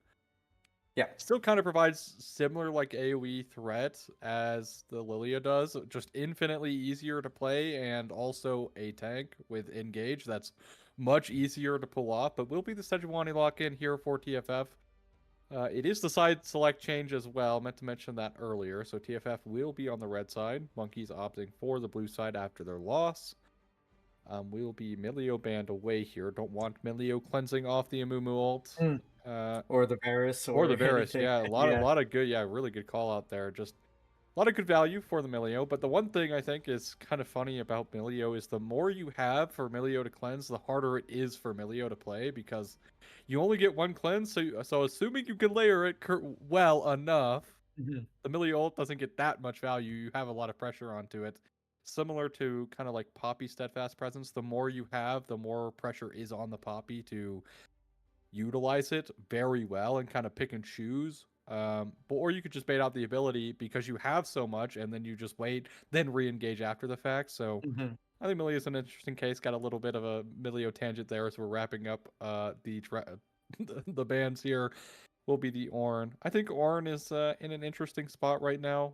Yeah. Still kind of provides similar like AoE threat as the Lilia does, just infinitely easier to play, and also a tank with engage that's much easier to pull off, but will be the Sejuani lock-in here for TFF. It is the side select change as well, meant to mention that earlier, so TFF will be on the red side, Monkeys opting for the blue side after their loss. We'll be Milio banned away here, don't want Milio cleansing off the Amumu ult. Or the Varus, or the Varus, anything. yeah, a lot of good, really good call out there. Just a lot of good value for the Milio. But the one thing I think is kind of funny about Milio is the more you have for Milio to cleanse, the harder it is for Milio to play, because you only get one cleanse. So assuming you can layer it well enough, the Milio ult doesn't get that much value. You have a lot of pressure onto it. Similar to kind of like Poppy Steadfast Presence, the more you have, the more pressure is on the Poppy to utilize it very well and kind of pick and choose. Or you could just bait out the ability because you have so much, and then you just wait, then re-engage after the fact. So I think Milio is an interesting case. Got a little bit of a Milio tangent there as we're wrapping up the bands here. Will be the Ornn. I think Ornn is in an interesting spot right now,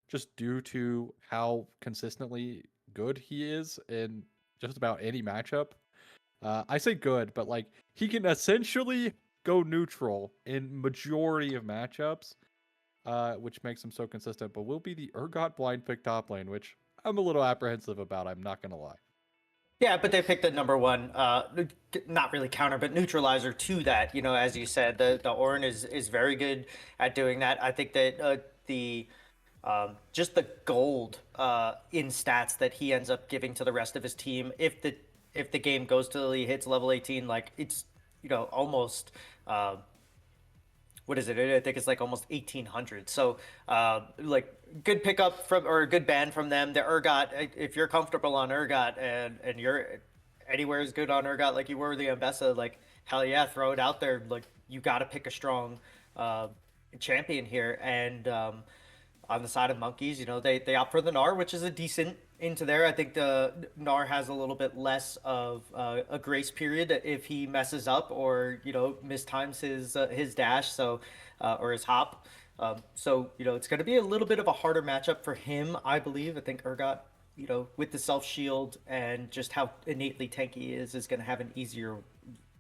just due to how consistently good he is in just about any matchup. I say good, but like he can essentially go neutral in majority of matchups, which makes him so consistent. But will be the Urgot blind pick top lane, which I'm a little apprehensive about. I'm not gonna lie. Yeah, but they picked the number one, not really counter, but neutralizer to that. You know, as you said, the Orin is very good at doing that. I think that the just the gold in stats that he ends up giving to the rest of his team, if the game goes till he hits level 18, like it's almost. What is it? I think it's like almost 1800. So, like, good pickup from or a good ban from them. The Urgot, if you're comfortable on Urgot and you're anywhere as good on Urgot like you were the Ambessa, like hell yeah, throw it out there. Like you got to pick a strong uh, champion here. And on the side of monkeys, they opt for the Gnar, which is a decent into there. I think the Gnar has a little bit less of a grace period if he messes up or mistimes his dash, so or his hop. So it's going to be a little bit of a harder matchup for him, I believe. I think Urgot, with the self shield and just how innately tanky he is going to have an easier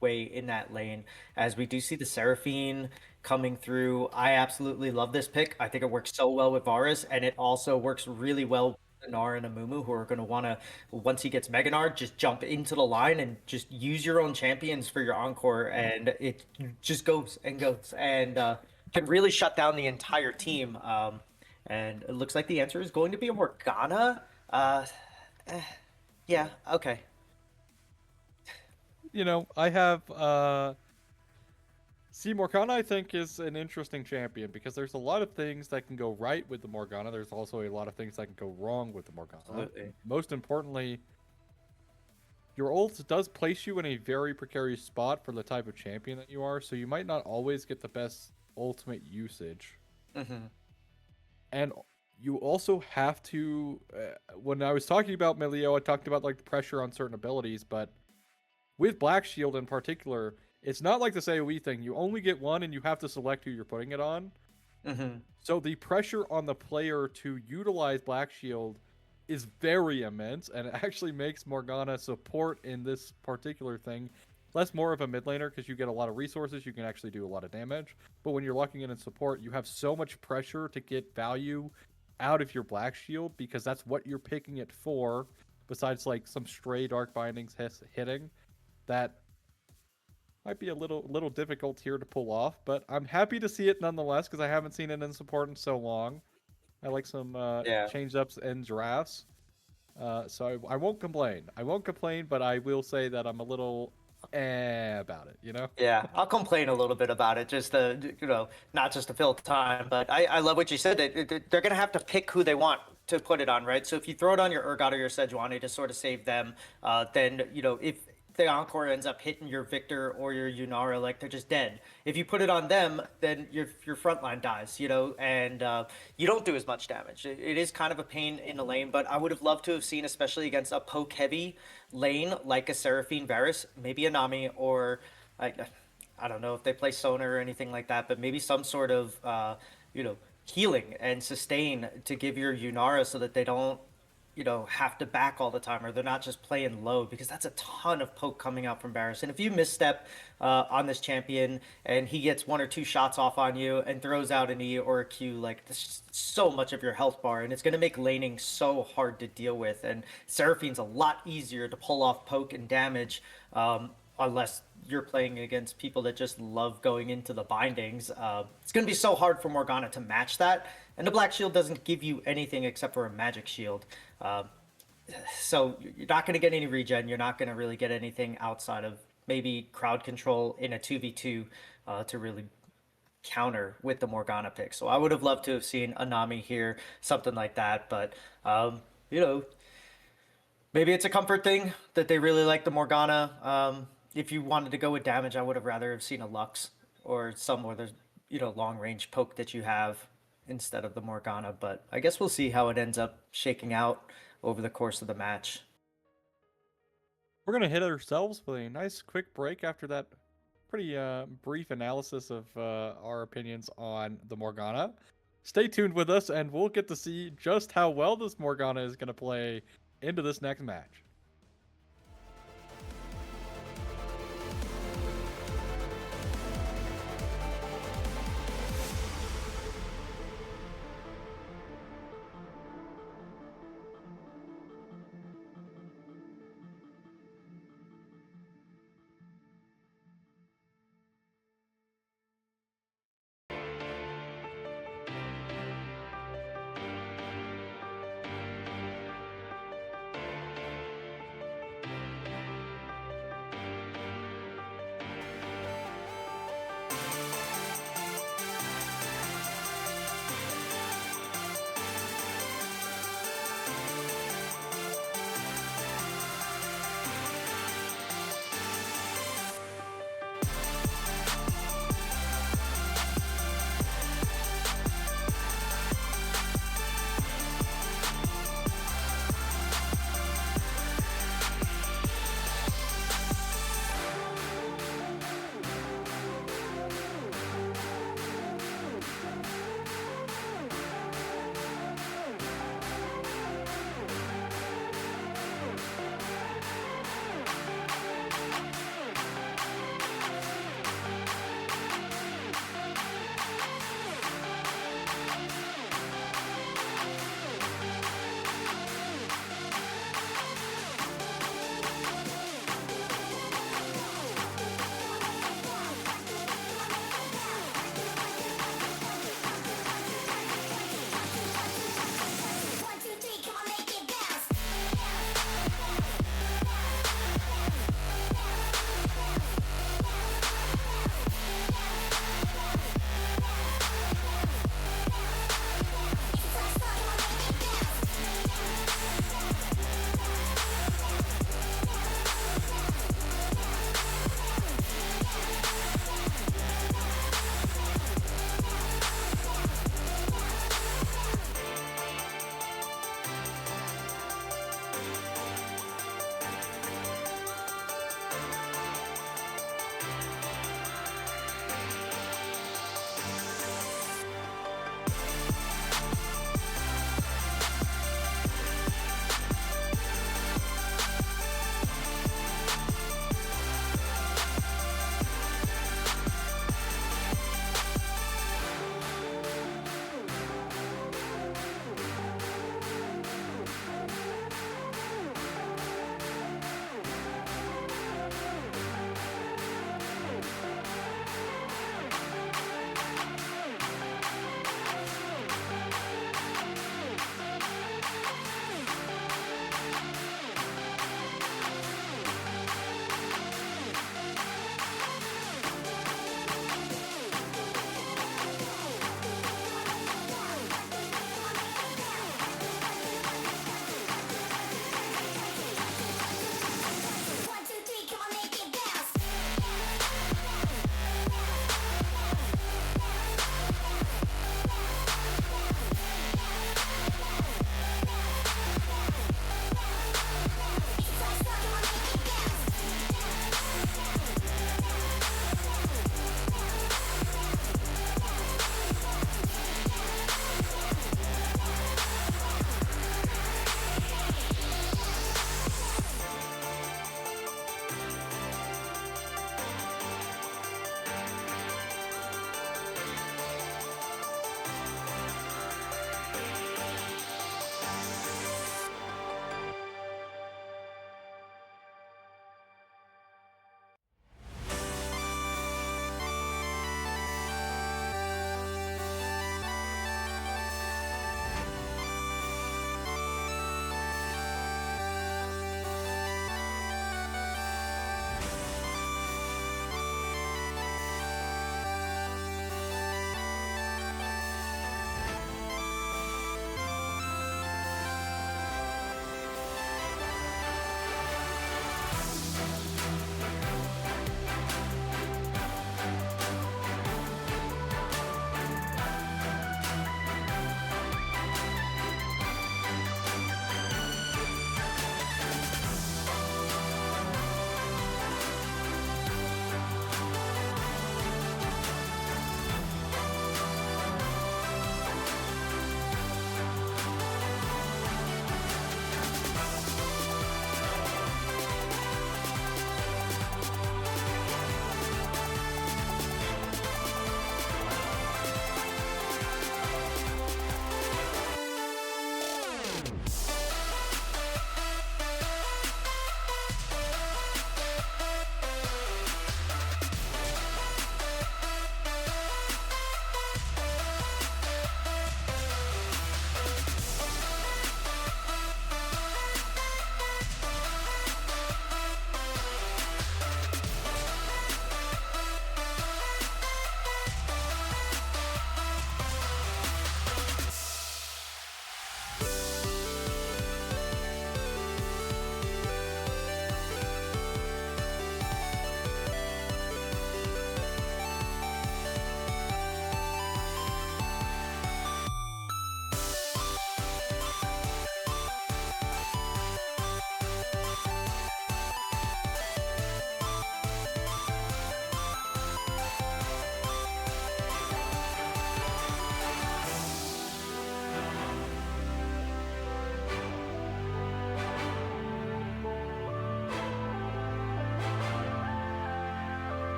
way in that lane. As we do see the Seraphine coming through, I absolutely love this pick. I think it works so well with Varus, and it also works really well with Gnar and Amumu, who are going to want to, once he gets Mega Gnar, just jump into the line and just use your own champions for your encore, and it just goes and goes, and can really shut down the entire team. And it looks like the answer is going to be a Morgana. Yeah, okay. I have see, Morgana I think is an interesting champion because there's a lot of things that can go right with the Morgana. There's also a lot of things that can go wrong with the Morgana. Absolutely. Most importantly, your ult does place you in a very precarious spot for the type of champion that you are, so you might not always get the best ultimate usage. Mm-hmm. And you also have to, when I was talking about Melio, I talked about like the pressure on certain abilities, but with Black Shield in particular, it's not like the AoE thing. You only get one and you have to select who you're putting it on. Mm-hmm. So the pressure on the player to utilize Black Shield is very immense, and it actually makes Morgana support in this particular thing less more of a mid laner because you get a lot of resources, you can actually do a lot of damage. But when you're locking in support, you have so much pressure to get value out of your Black Shield because that's what you're picking it for, besides like some stray Dark Bindings hitting. That might be a little difficult here to pull off, but I'm happy to see it nonetheless because I haven't seen it in support in so long. I like some change ups and drafts, so I won't complain. I won't complain, but I will say that I'm a little about it. Yeah, I'll complain a little bit about it, just not just to fill time, but I love what you said. They're gonna have to pick who they want to put it on, right? So if you throw it on your Urgot or your Sejuani to sort of save them, then if the Encore ends up hitting your Victor or your Yunara, like they're just dead. If you put it on them, then your front line dies, and you don't do as much damage. It is kind of a pain in the lane, but I would have loved to have seen, especially against a poke heavy lane like a Seraphine Varus, maybe a Nami, or I don't know if they play Sonar or anything like that, but maybe some sort of healing and sustain to give your Yunara so that they don't have to back all the time, or they're not just playing low, because that's a ton of poke coming out from Varus. And if you misstep on this champion and he gets one or two shots off on you and throws out an E or a Q, like this is so much of your health bar, and it's going to make laning so hard to deal with. And Seraphine's a lot easier to pull off poke and damage, unless you're playing against people that just love going into the bindings. It's going to be so hard for Morgana to match that. And the Black Shield doesn't give you anything except for a magic shield. So you're not going to get any regen. You're not going to really get anything outside of maybe crowd control in a 2v2 to really counter with the Morgana pick. So I would have loved to have seen a Nami here, something like that. But, maybe it's a comfort thing that they really like the Morgana. If you wanted to go with damage, I would have rather have seen a Lux or some other, long range poke that you have instead of the Morgana. But I guess we'll see how it ends up shaking out over the course of the match. We're going to hit ourselves with a nice quick break after that pretty brief analysis of our opinions on the Morgana. Stay tuned with us and we'll get to see just how well this Morgana is going to play into this next match.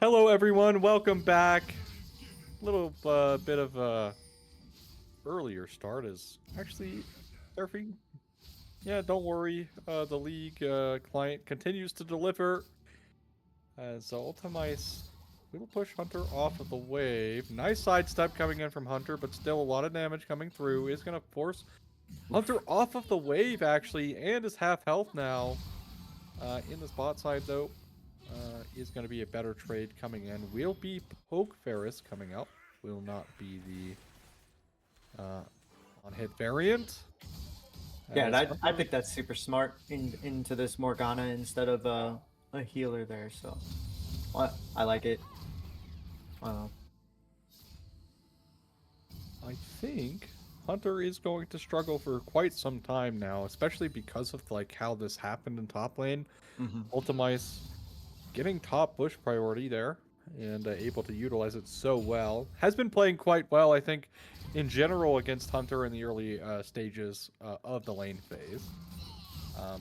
Hello, everyone. Welcome back. Little bit of a earlier start is actually surfing. Yeah, don't worry. The league client continues to deliver. As Ultimice will push Hunter off of the wave. Nice sidestep coming in from Hunter, but still a lot of damage coming through. Is going to force Hunter off of the wave, actually, and is half health now. In the spot side, though, is going to be a better trade coming in. Will be Poke Ferris coming out. Will not be the on-hit variant. Yeah, and I think that's super smart into this Morgana instead of a healer there. So I like it. I think Hunter is going to struggle for quite some time now, especially because of like how this happened in top lane. Ultimice getting top bush priority there and able to utilize it so well. Has been playing quite well, I think, in general against Hunter in the early stages of the lane phase.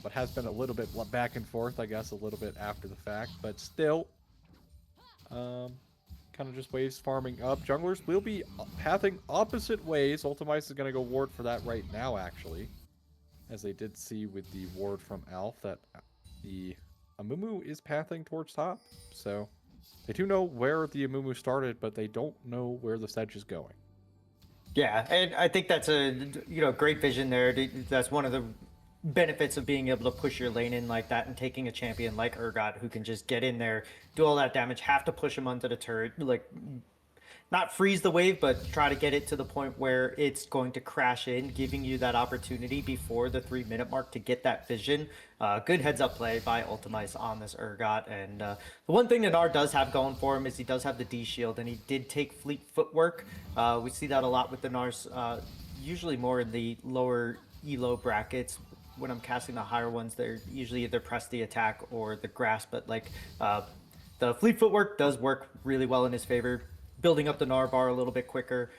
But has been a little bit back and forth, I guess, a little bit after the fact. But still, kind of just waves farming up. Junglers will be pathing opposite ways. Ultimice is going to go ward for that right now, actually. As they did see with the ward from Alf that the Amumu is pathing towards top. So they do know where the Amumu started, but they don't know where the Sedge is going. Yeah, and I think that's a great vision there. That's one of the benefits of being able to push your lane in like that and taking a champion like Urgot who can just get in there, do all that damage, have to push him onto the turret, like not freeze the wave, but try to get it to the point where it's going to crash in, giving you that opportunity before the 3-minute mark to get that vision. Good heads up play by Ultimice on this Urgot. And the one thing that Nar does have going for him is he does have the D shield, and he did take fleet footwork. We see that a lot with the Nars, usually more in the lower elo brackets. When I'm casting the higher ones, they're usually either press the attack or the grasp, but like the fleet footwork does work really well in his favor, building up the Gnar bar a little bit quicker,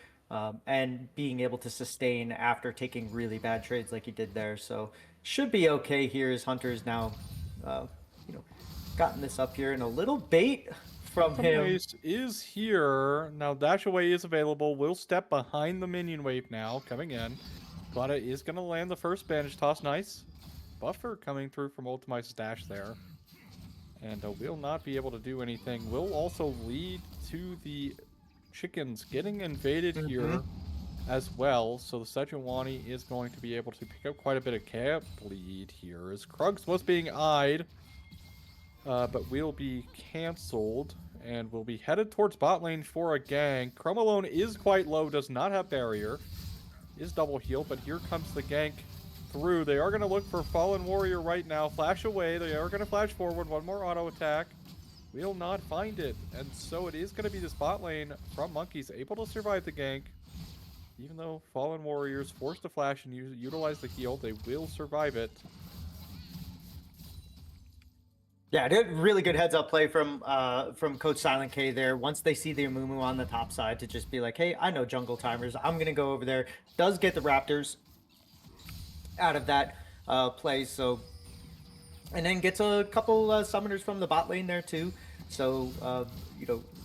and being able to sustain after taking really bad trades like he did there. So should be okay here as Hunter's now, gotten this up here, and a little bait from him. Ultimice is here. Now dash away is available. Will step behind the minion wave now, coming in. But it is going to land the first bandage toss. Nice. Buffer coming through from Ultimice's dash there. And will not be able to do anything. Will also lead to the chickens getting invaded here as well. So the Sejuani is going to be able to pick up quite a bit of camp lead here. As Krugs was being eyed, but will be cancelled. And will be headed towards bot lane for a gank. Chromalone is quite low, does not have barrier. Is double heal, but here comes the gank through. They are going to look for Fallen Warrior right now. Flash away. They are going to flash forward. One more auto attack. Will not find it. And so it is going to be this bot lane from Monkeys able to survive the gank. Even though Fallen Warriors forced to flash and utilize the heal, they will survive it. Yeah, really good heads up play from Coach Silent K there. Once they see the Amumu on the top side, to just be like, hey, I know jungle timers. I'm going to go over there. Does get the Raptors out of that play. So, and then gets a couple summoners from the bot lane there too. So,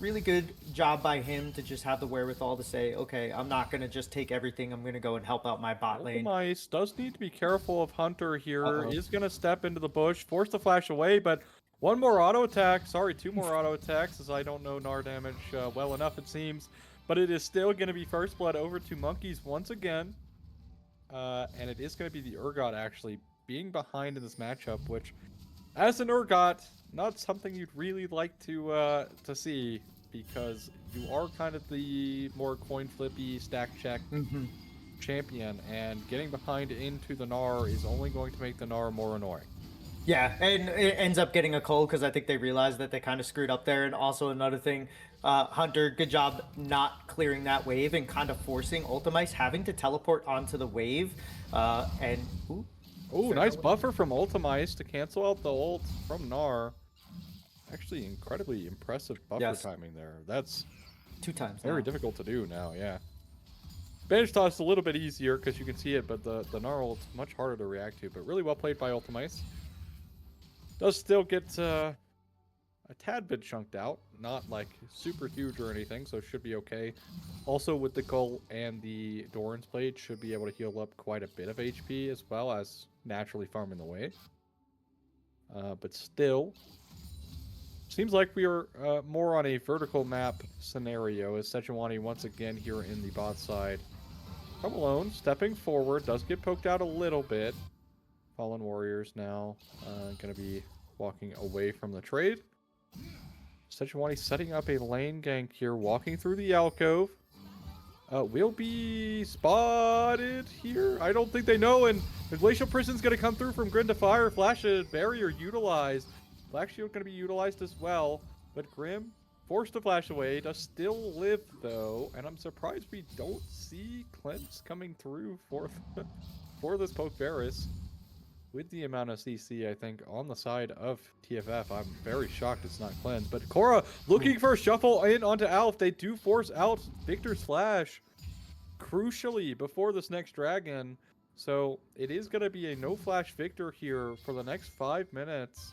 really good job by him to just have the wherewithal to say, okay, I'm not going to just take everything. I'm going to go and help out my bot lane. Ultimice does need to be careful of Hunter here. Is going to step into the bush, force the flash away, but one more auto attack. Sorry, 2 more auto attacks, as I don't know Gnar damage well enough, it seems. But it is still going to be first blood over to Monkeys once again. And it is going to be the Urgot actually being behind in this matchup, which, as an Urgot, not something you'd really like to see, because you are kind of the more coin flippy stack check champion, and getting behind into the Gnar is only going to make the Gnar more annoying. Yeah, and it ends up getting a cold because I think they realized that they kind of screwed up there. And also another thing, Hunter, good job not clearing that wave and kind of forcing Ultimice having to teleport onto the wave. Nice buffer from Ultimice to cancel out the ult from Gnar. Actually, incredibly impressive buffer timing there. That's 2 times. Very difficult to do now, yeah. Bandage toss is a little bit easier because you can see it, but the Gnar ult's much harder to react to. But really well played by Ultimice. Does still get a a tad bit chunked out, not like super huge or anything, so should be okay. Also with the Gull and the Doran's Blade, should be able to heal up quite a bit of HP as well as naturally farming the way. But still, seems like we are more on a vertical map scenario as Sejuani once again here in the bot side. Come alone, stepping forward, does get poked out a little bit. Fallen Warriors now going to be walking away from the trade. Sejuani setting up a lane gank here, walking through the alcove. Will be spotted here. I don't think they know, and the Glacial Prison's going to come through from Grim to Fire. Flash Barrier utilized. Black Shield going to be utilized as well, but Grim forced to flash away. Does still live, though, and I'm surprised we don't see Cleanse coming through for, for this Poke Varus. With the amount of CC, I think, on the side of TFF, I'm very shocked it's not Cleanse. But Korra looking for a shuffle in onto Alf. They do force out Victor's Flash, crucially, before this next dragon. So it is going to be a no-flash Victor here for the next 5 minutes.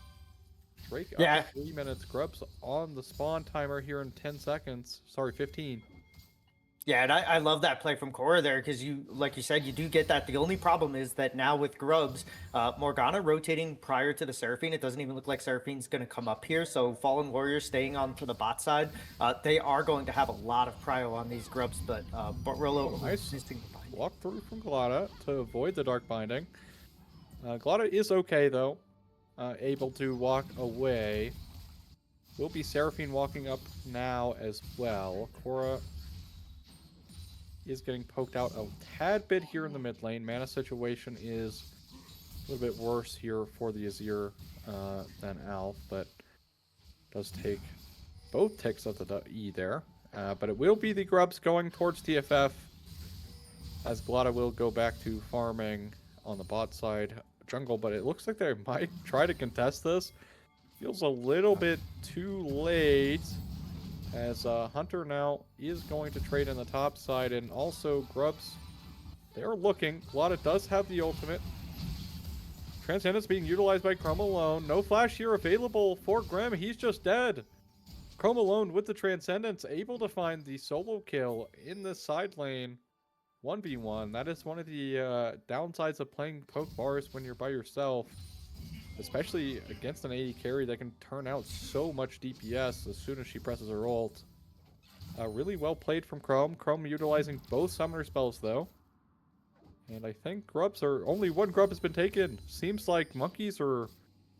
Drake up to 3 minutes. Grubs on the spawn timer here in 10 seconds. Sorry, 15. Yeah, and I love that play from Korra there because like you said, you do get that. The only problem is that now with Grubs, Morgana rotating prior to the Seraphine, it doesn't even look like Seraphine's going to come up here. So Fallen Warriors staying on to the bot side, they are going to have a lot of prio on these Grubs, but Barolo nice walk through from Glada to avoid the Dark Binding. Glada is okay though, able to walk away. Will be Seraphine walking up now as well. Korra is getting poked out a tad bit here in the mid lane. Mana situation is a little bit worse here for the Azir than Alf, but does take both ticks of the E there. But it will be the Grubs going towards TFF as Glada will go back to farming on the bot side jungle, but it looks like they might try to contest this. Feels a little bit too late. As Hunter now is going to trade in the top side, and also Grubs, they're looking. Glada does have the ultimate. Transcendence being utilized by Chrome alone. No flash here available for Grim. He's just dead. Chrome alone with the Transcendence, able to find the solo kill in the side lane. 1v1. That is one of the downsides of playing poke bars when you're by yourself. Especially against an AD carry that can turn out so much DPS as soon as she presses her ult. Really well played from Chrome. Chrome utilizing both summoner spells though. And I think Grubs are... Only one Grub has been taken. Seems like Monkeys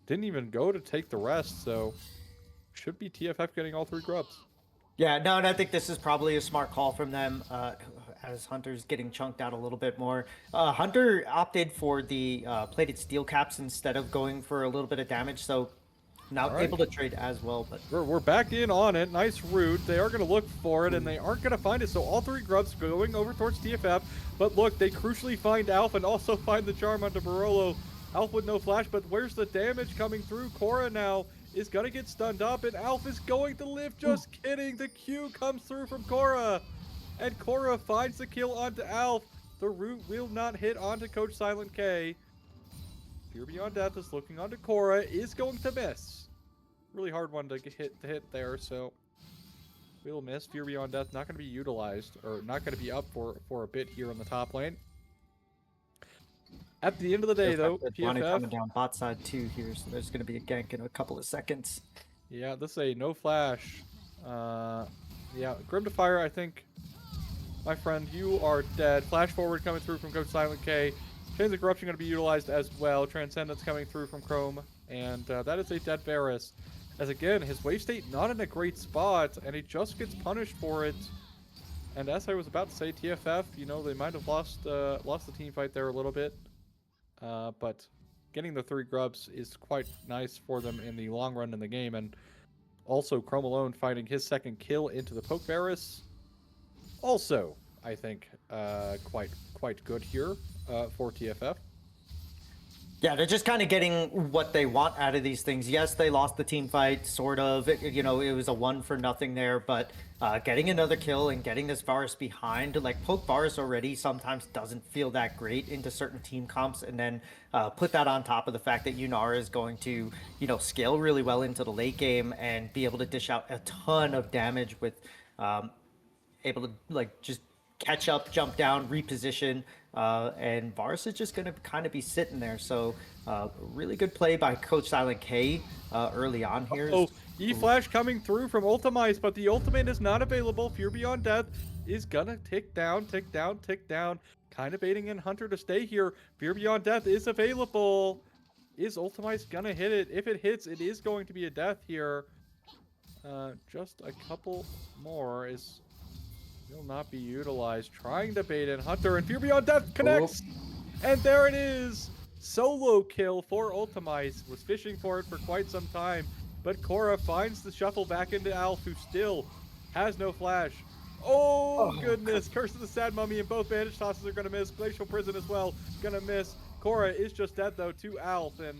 didn't even go to take the rest, so... Should be TFF getting all 3 Grubs. Yeah, no, and I think this is probably a smart call from them as Hunter's getting chunked out a little bit more. Hunter opted for the plated steel caps instead of going for a little bit of damage, so now able to trade as well. But we're back in on it. Nice route. They are going to look for it, and they aren't going to find it, so all 3 Grubs going over towards TFF. But look, they crucially find Alf and also find the charm onto Barolo. Alf with no flash, but where's the damage coming through? Korra now is going to get stunned up, and Alf is going to live. Just kidding. The Q comes through from Korra, and Korra finds the kill onto Alf. The root will not hit onto Coach Silent K. Fear Beyond Death is looking onto Korra, is going to miss. Really hard one to hit there, so will miss. Fear Beyond Death not going to be utilized, or not going to be up for a bit here on the top lane. At the end of the day, though, TFF coming down bot side too here, so there's going to be a gank in a couple of seconds. Yeah, this is a no flash. Yeah, Grim to Fire, I think, my friend, you are dead. Flash forward coming through from Coach Silent K. Chains of Corruption going to be utilized as well. Transcendence coming through from Chrome, and that is a dead Varus. As again, his wave state not in a great spot, and he just gets punished for it. And as I was about to say, TFF, you know, they might have lost the team fight there a little bit. But getting the 3 Grubs is quite nice for them in the long run in the game. And also Chrome alone finding his 2nd kill into the Poke Varus. Also, I think, quite good here for TFF. Yeah, they're just kind of getting what they want out of these things. Yes, they lost the team fight, sort of. You know, it was a 1-for-nothing there, but getting another kill and getting this Varus behind, like poke Varus already sometimes doesn't feel that great into certain team comps, and then put that on top of the fact that Yunara is going to, you know, scale really well into the late game and be able to dish out a ton of damage with able to like just catch up, jump down, reposition, and Varus is just going to kind of be sitting there. So really good play by Coach Silent K early on here. Oh, E-Flash coming through from Ultimize, but the ultimate is not available. Fear Beyond Death is gonna tick down, tick down, tick down. Kind of baiting in Hunter to stay here. Fear Beyond Death is available. Is Ultimize gonna hit it? If it hits, it is going to be a death here. Just a couple more is will not be utilized. Trying to bait in Hunter, and Fear Beyond Death connects. And there it is. Solo kill for Ultimize. Was fishing for it for quite some time. But Korra finds the shuffle back into Alf, who still has no flash. Oh, goodness. Curse of the Sad Mummy, and both bandage tosses are going to miss. Glacial Prison as well, going to miss. Korra is just dead, though, to Alf. And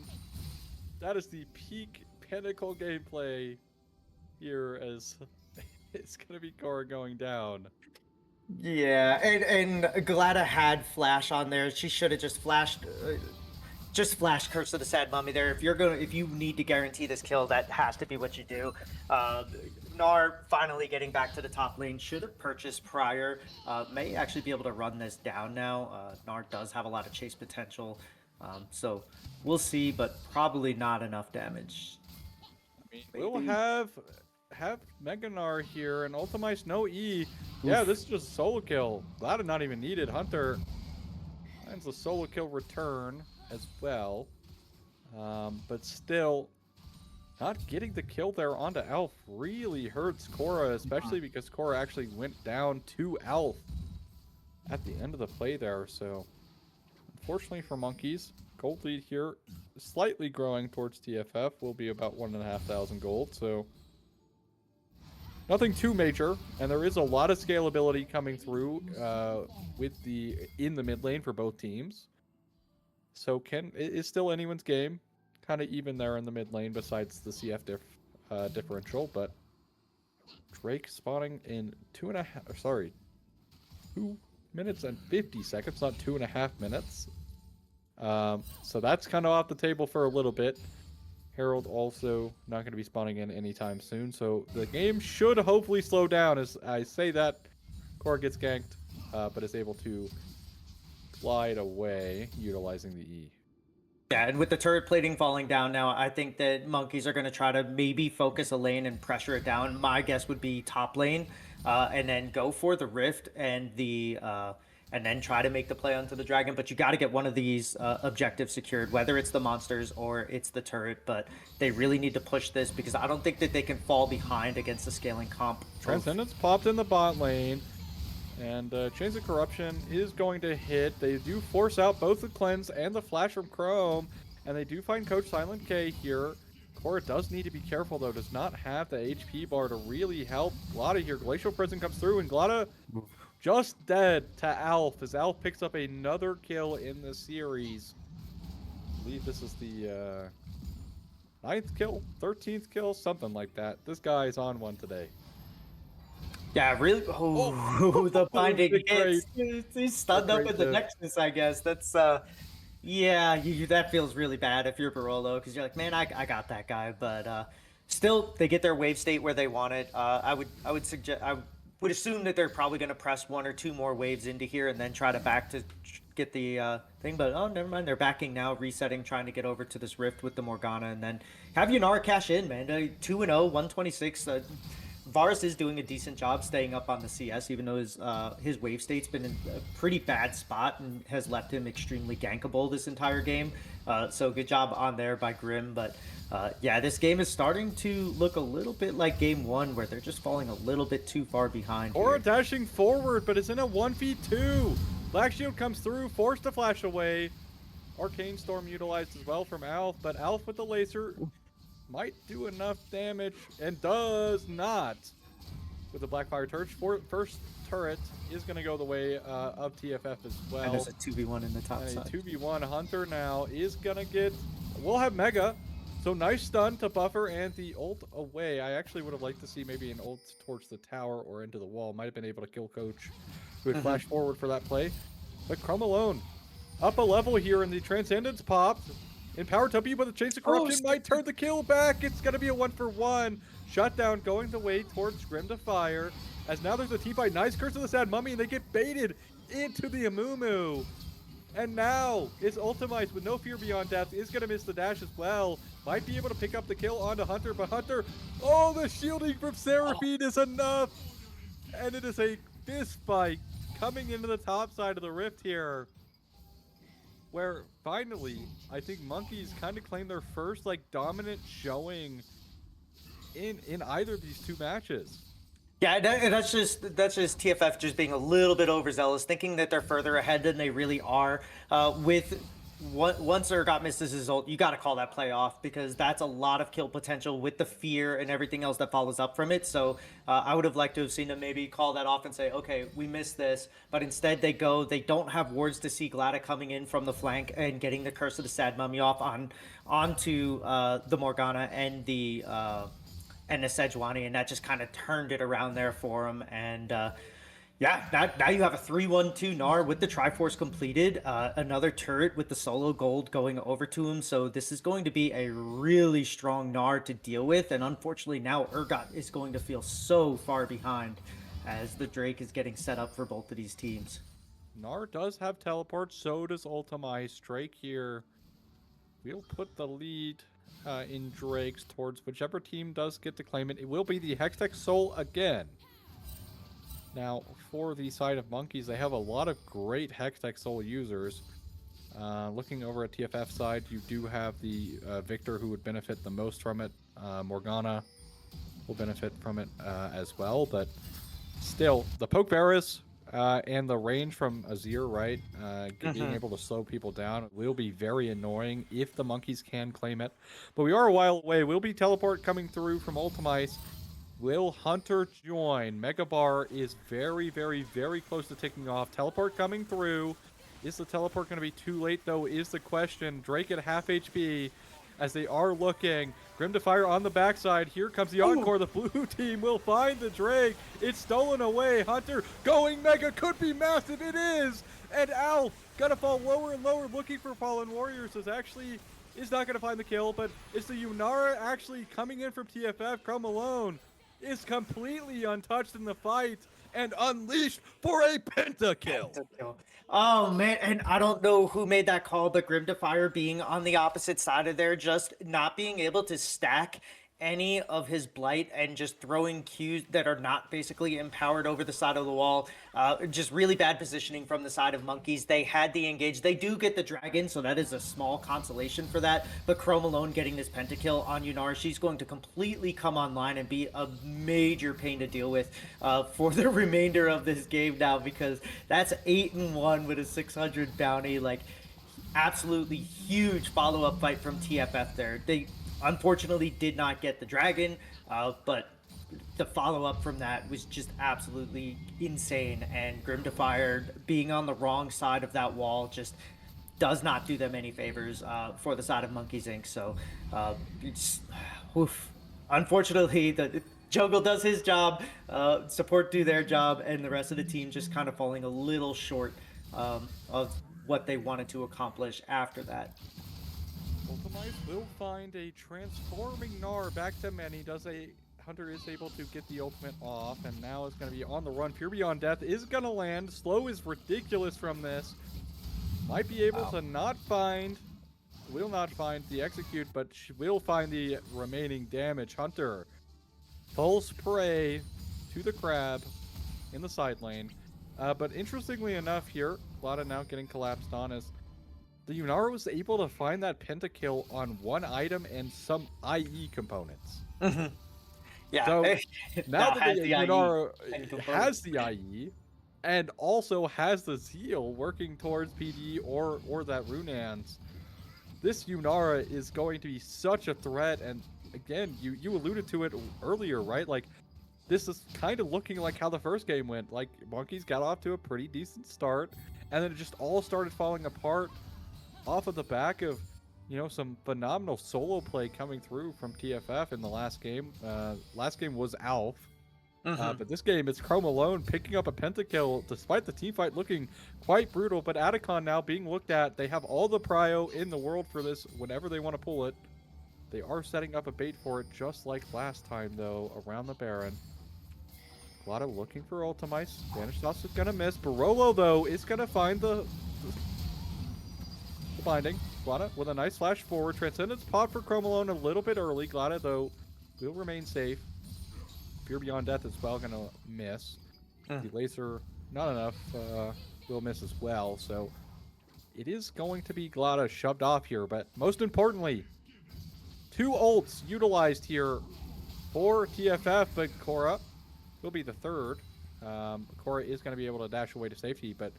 that is the peak pinnacle gameplay here, as it's going to be Korra going down. Yeah, and Glada had flash on there. She should have just flashed Curse of the Sad Mummy there. If you need to guarantee this kill, that has to be what you do. Gnar finally getting back to the top lane. Should have purchased prior. May actually be able to run this down now. Gnar does have a lot of chase potential, so we'll see, but probably not enough damage. I mean, we'll have Mega Gnar here, and Ultimize no E. Yeah, this is just a solo kill. Glada not even needed. Hunter finds the solo kill return as well. But still, not getting the kill there onto Alf really hurts Korra, especially because Korra actually went down to Alf at the end of the play there. So, unfortunately for Monkeys, gold lead here slightly growing towards TFF. Will be about 1,500 gold. So, nothing too major, and there is a lot of scalability coming through in the mid lane for both teams. So it's still anyone's game, kind of even there in the mid lane besides the CF differential. But Drake spawning in 2 minutes and 50 seconds, not 2.5 minutes. So that's kind of off the table for a little bit. Herald also not going to be spawning in anytime soon, so the game should hopefully slow down. As I say that, Korra gets ganked, but is able to glide away utilizing the E. Yeah, and with the turret plating falling down now, I think that Monkeys are going to try to maybe focus a lane and pressure it down. My guess would be top lane, and then go for the Rift and the and then try to make the play onto the dragon. But you got to get one of these objectives secured, whether it's the monsters or it's the turret. But they really need to push this, because I don't think that they can fall behind against the scaling comp. Transcendence popped in the bot lane, and Chains of Corruption is going to hit. They do force out both the cleanse and the flash from Chrome, and they do find Coach Silent K here. Korra does need to be careful, though. Does not have the HP bar to really help Glada here. Glacial Prison comes through, and Glada just dead to Alf, as Alf picks up another kill in the series. I believe this is the 9th kill, 13th kill, something like that. This guy's on one today. Yeah, really. Oh, the binding hits. He's stunned up in the Nexus, I guess. That's yeah, that feels really bad if you're Barolo, because you're like, man, I got that guy. But still, they get their wave state where they want it. I would assume that they're probably going to press 1 or 2 more waves into here and then try to back to get the thing. But oh, never mind. They're backing now, resetting, trying to get over to this Rift with the Morgana, and then have Yunara cash in, man. 2-0, 126. Varus is doing a decent job staying up on the CS, even though his wave state's been in a pretty bad spot and has left him extremely gankable this entire game. So good job on there by Grim. But yeah, this game is starting to look a little bit like game 1, where they're just falling a little bit too far behind. Korra dashing forward, but it's in a 1v2. Black Shield comes through, forced to flash away. Arcane Storm utilized as well from Alf, but Alf with the laser might do enough damage, and does not. with the Blackfire turret. First turret is going to go the way of TFF as well. And there's a 2v1 in the top And a side. 2v1 Hunter now is going to get... We'll have Mega. So nice stun to buffer and the ult away. I actually would have liked to see maybe an ult towards the tower or into the wall. Might have been able to kill Coach, who had flashed forward for that play. But Crumb alone up a level here, and the Transcendence popped. Empowered Tuppy, but the Chains of Corruption might turn the kill back. It's going to be a 1-for-1. Shutdown going the way towards Grim to Fire. As now there's a team fight. Nice Curse of the Sad Mummy, and they get baited into the Amumu. And now it's Ultimate with no fear beyond death. Is going to miss the dash as well. Might be able to pick up the kill onto Hunter, but Hunter, oh, the shielding from Seraphine is enough. And it is a fist fight coming into the top side of the rift here, where finally, I think Monkeys kind of claim their first like dominant showing in either of these two matches. Yeah, that's just TFF just being a little bit overzealous, thinking that they're further ahead than they really are. Once Urgot misses his ult, you got to call that play off, because that's a lot of kill potential with the fear and everything else that follows up from it. So I would have liked to have seen them maybe call that off and say, okay, we missed this. But instead they don't have wards to see Glada coming in from the flank and getting the Curse of the Sad Mummy off onto the Morgana and the Sejuani, and that just kind of turned it around there for him. And yeah, now you have a 3-1-2 Gnar with the Triforce completed, another turret with the solo gold going over to him. So this is going to be a really strong Gnar to deal with, and unfortunately now Urgot is going to feel so far behind as the Drake is getting set up for both of these teams. Gnar does have teleport, so does Ultimize. Drake here will put the lead in Drake's towards whichever team does get to claim it. It will be the Hextech Soul again. Now, for the side of Monkeys, they have a lot of great Hextech Soul users. Looking over at TFF side, you do have the Victor, who would benefit the most from it. Morgana will benefit from it as well, but still, the Poke Varus and the range from Azir, right? Being able to slow people down will be very annoying if the Monkeys can claim it. But we are a while away. Will be teleport coming through from Ultimize. Will Hunter join? Mega Bar is very, very, very close to ticking off. Teleport coming through. Is the teleport going to be too late, though, is the question. Drake at half HP as they are looking. Grim to Fire on the backside. Here comes the Encore. The blue team will find the Drake. It's stolen away. Hunter going mega. Could be massive. It is. And Alf going to fall lower and lower, looking for Fallen Warriors. Is not going to find the kill, but it's the Yunara actually coming in from TFF. Crumb alone is completely untouched in the fight and unleashed for a pentakill. Oh man, and I don't know who made that call, but Grim to Fire being on the opposite side of there, just not being able to stack any of his blight and just throwing Qs that are not basically empowered over the side of the wall. Just really bad positioning from the side of Monkeys. They had the engage. They do get the dragon, so that is a small consolation for that. But Chrome alone getting this pentakill on Yunar, she's going to completely come online and be a major pain to deal with for the remainder of this game now, because that's 8-1 with a 600 bounty. Like, absolutely huge follow-up fight from TFF there. They unfortunately did not get the dragon, but the follow-up from that was just absolutely insane, and Grim to Fire being on the wrong side of that wall just does not do them any favors for the side of Monkeys Inc. So unfortunately the jungle does his job, support do their job, and the rest of the team just kind of falling a little short of what they wanted to accomplish after that. Ultimize will find a transforming Gnar back to many. Hunter is able to get the ultimate off, and now it's going to be on the run. Fear Beyond Death is going to land. Slow is ridiculous from this. Might be able to will not find the execute, but will find the remaining damage. Hunter, full spray to the crab in the side lane. But interestingly enough here, Glada now getting collapsed on as the Yunara was able to find that pentakill on one item and some IE components. Yeah. So now that the Yunara IE has the IE and also has the Zeal working towards PD or that Runans, this Yunara is going to be such a threat. And again, you alluded to it earlier, right? Like, this is kind of looking like how the first game went. Like, Monkeys got off to a pretty decent start, and then it just all started falling apart off of the back of, you know, some phenomenal solo play coming through from TFF in the last game. Last game was Alf. But this game, it's Chrome alone picking up a pentakill despite the teamfight looking quite brutal. But Atacon now being looked at. They have all the prio in the world for this whenever they want to pull it. They are setting up a bait for it just like last time, though, around the Baron. Glada looking for Ultimice. Vanishtos is going to miss. Barolo, though, is going to find the binding. Glada with a nice flash forward. Transcendence pod for Chrome alone a little bit early. Glada, though, will remain safe. Fear Beyond Death as well going to miss. The laser, not enough, will miss as well. So it is going to be Glada shoved off here. But most importantly, 2 ults utilized here for TFF, but Korra will be the third. Korra is going to be able to dash away to safety, but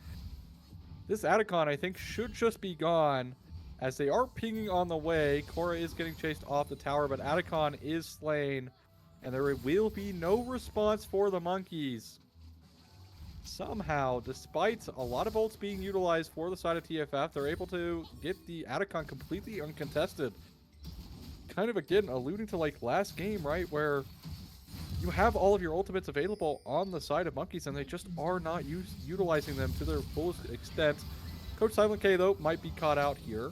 this Atacon, I think, should just be gone as they are pinging on the way. Korra is getting chased off the tower, but Atacon is slain. And there will be no response for the Monkeys. Somehow, despite a lot of ults being utilized for the side of TFF, they're able to get the Atacon completely uncontested. Kind of, again, alluding to like last game, right? Where you have all of your ultimates available on the side of Monkeys, and they just are not utilizing them to their fullest extent. Coach Silent K, though, might be caught out here.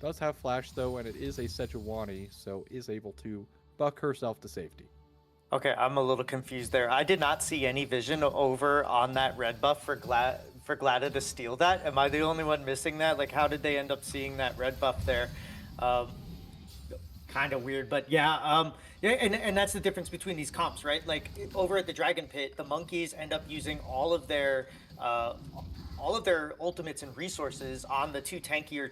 Does have Flash, though, and it is a Sejuani, so is able to buck herself to safety. Okay, I'm a little confused there. I did not see any vision over on that red buff for Glada to steal that. Am I the only one missing that? Like, how did they end up seeing that red buff there? Kind of weird, but yeah, yeah, and that's the difference between these comps, right? Like over at the Dragon Pit, the Monkeys end up using all of their ultimates and resources on the 2 tankier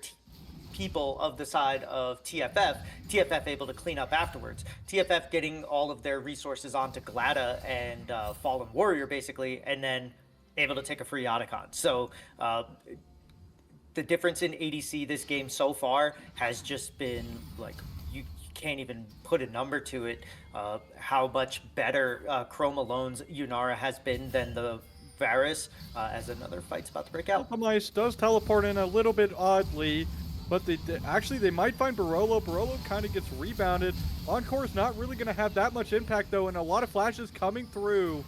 people of the side of TFF. TFF able to clean up afterwards. TFF getting all of their resources onto Glada and Fallen Warrior basically, and then able to take a free Otacon. So the difference in ADC this game so far has just been like, you can't even put a number to it. How much better Chrome Alone's Yunara has been than the Varus, as another fight's about to break out. Ultimice does teleport in a little bit oddly, but they might find Barolo. Barolo kind of gets rebounded. Encore is not really going to have that much impact, though, and a lot of flashes coming through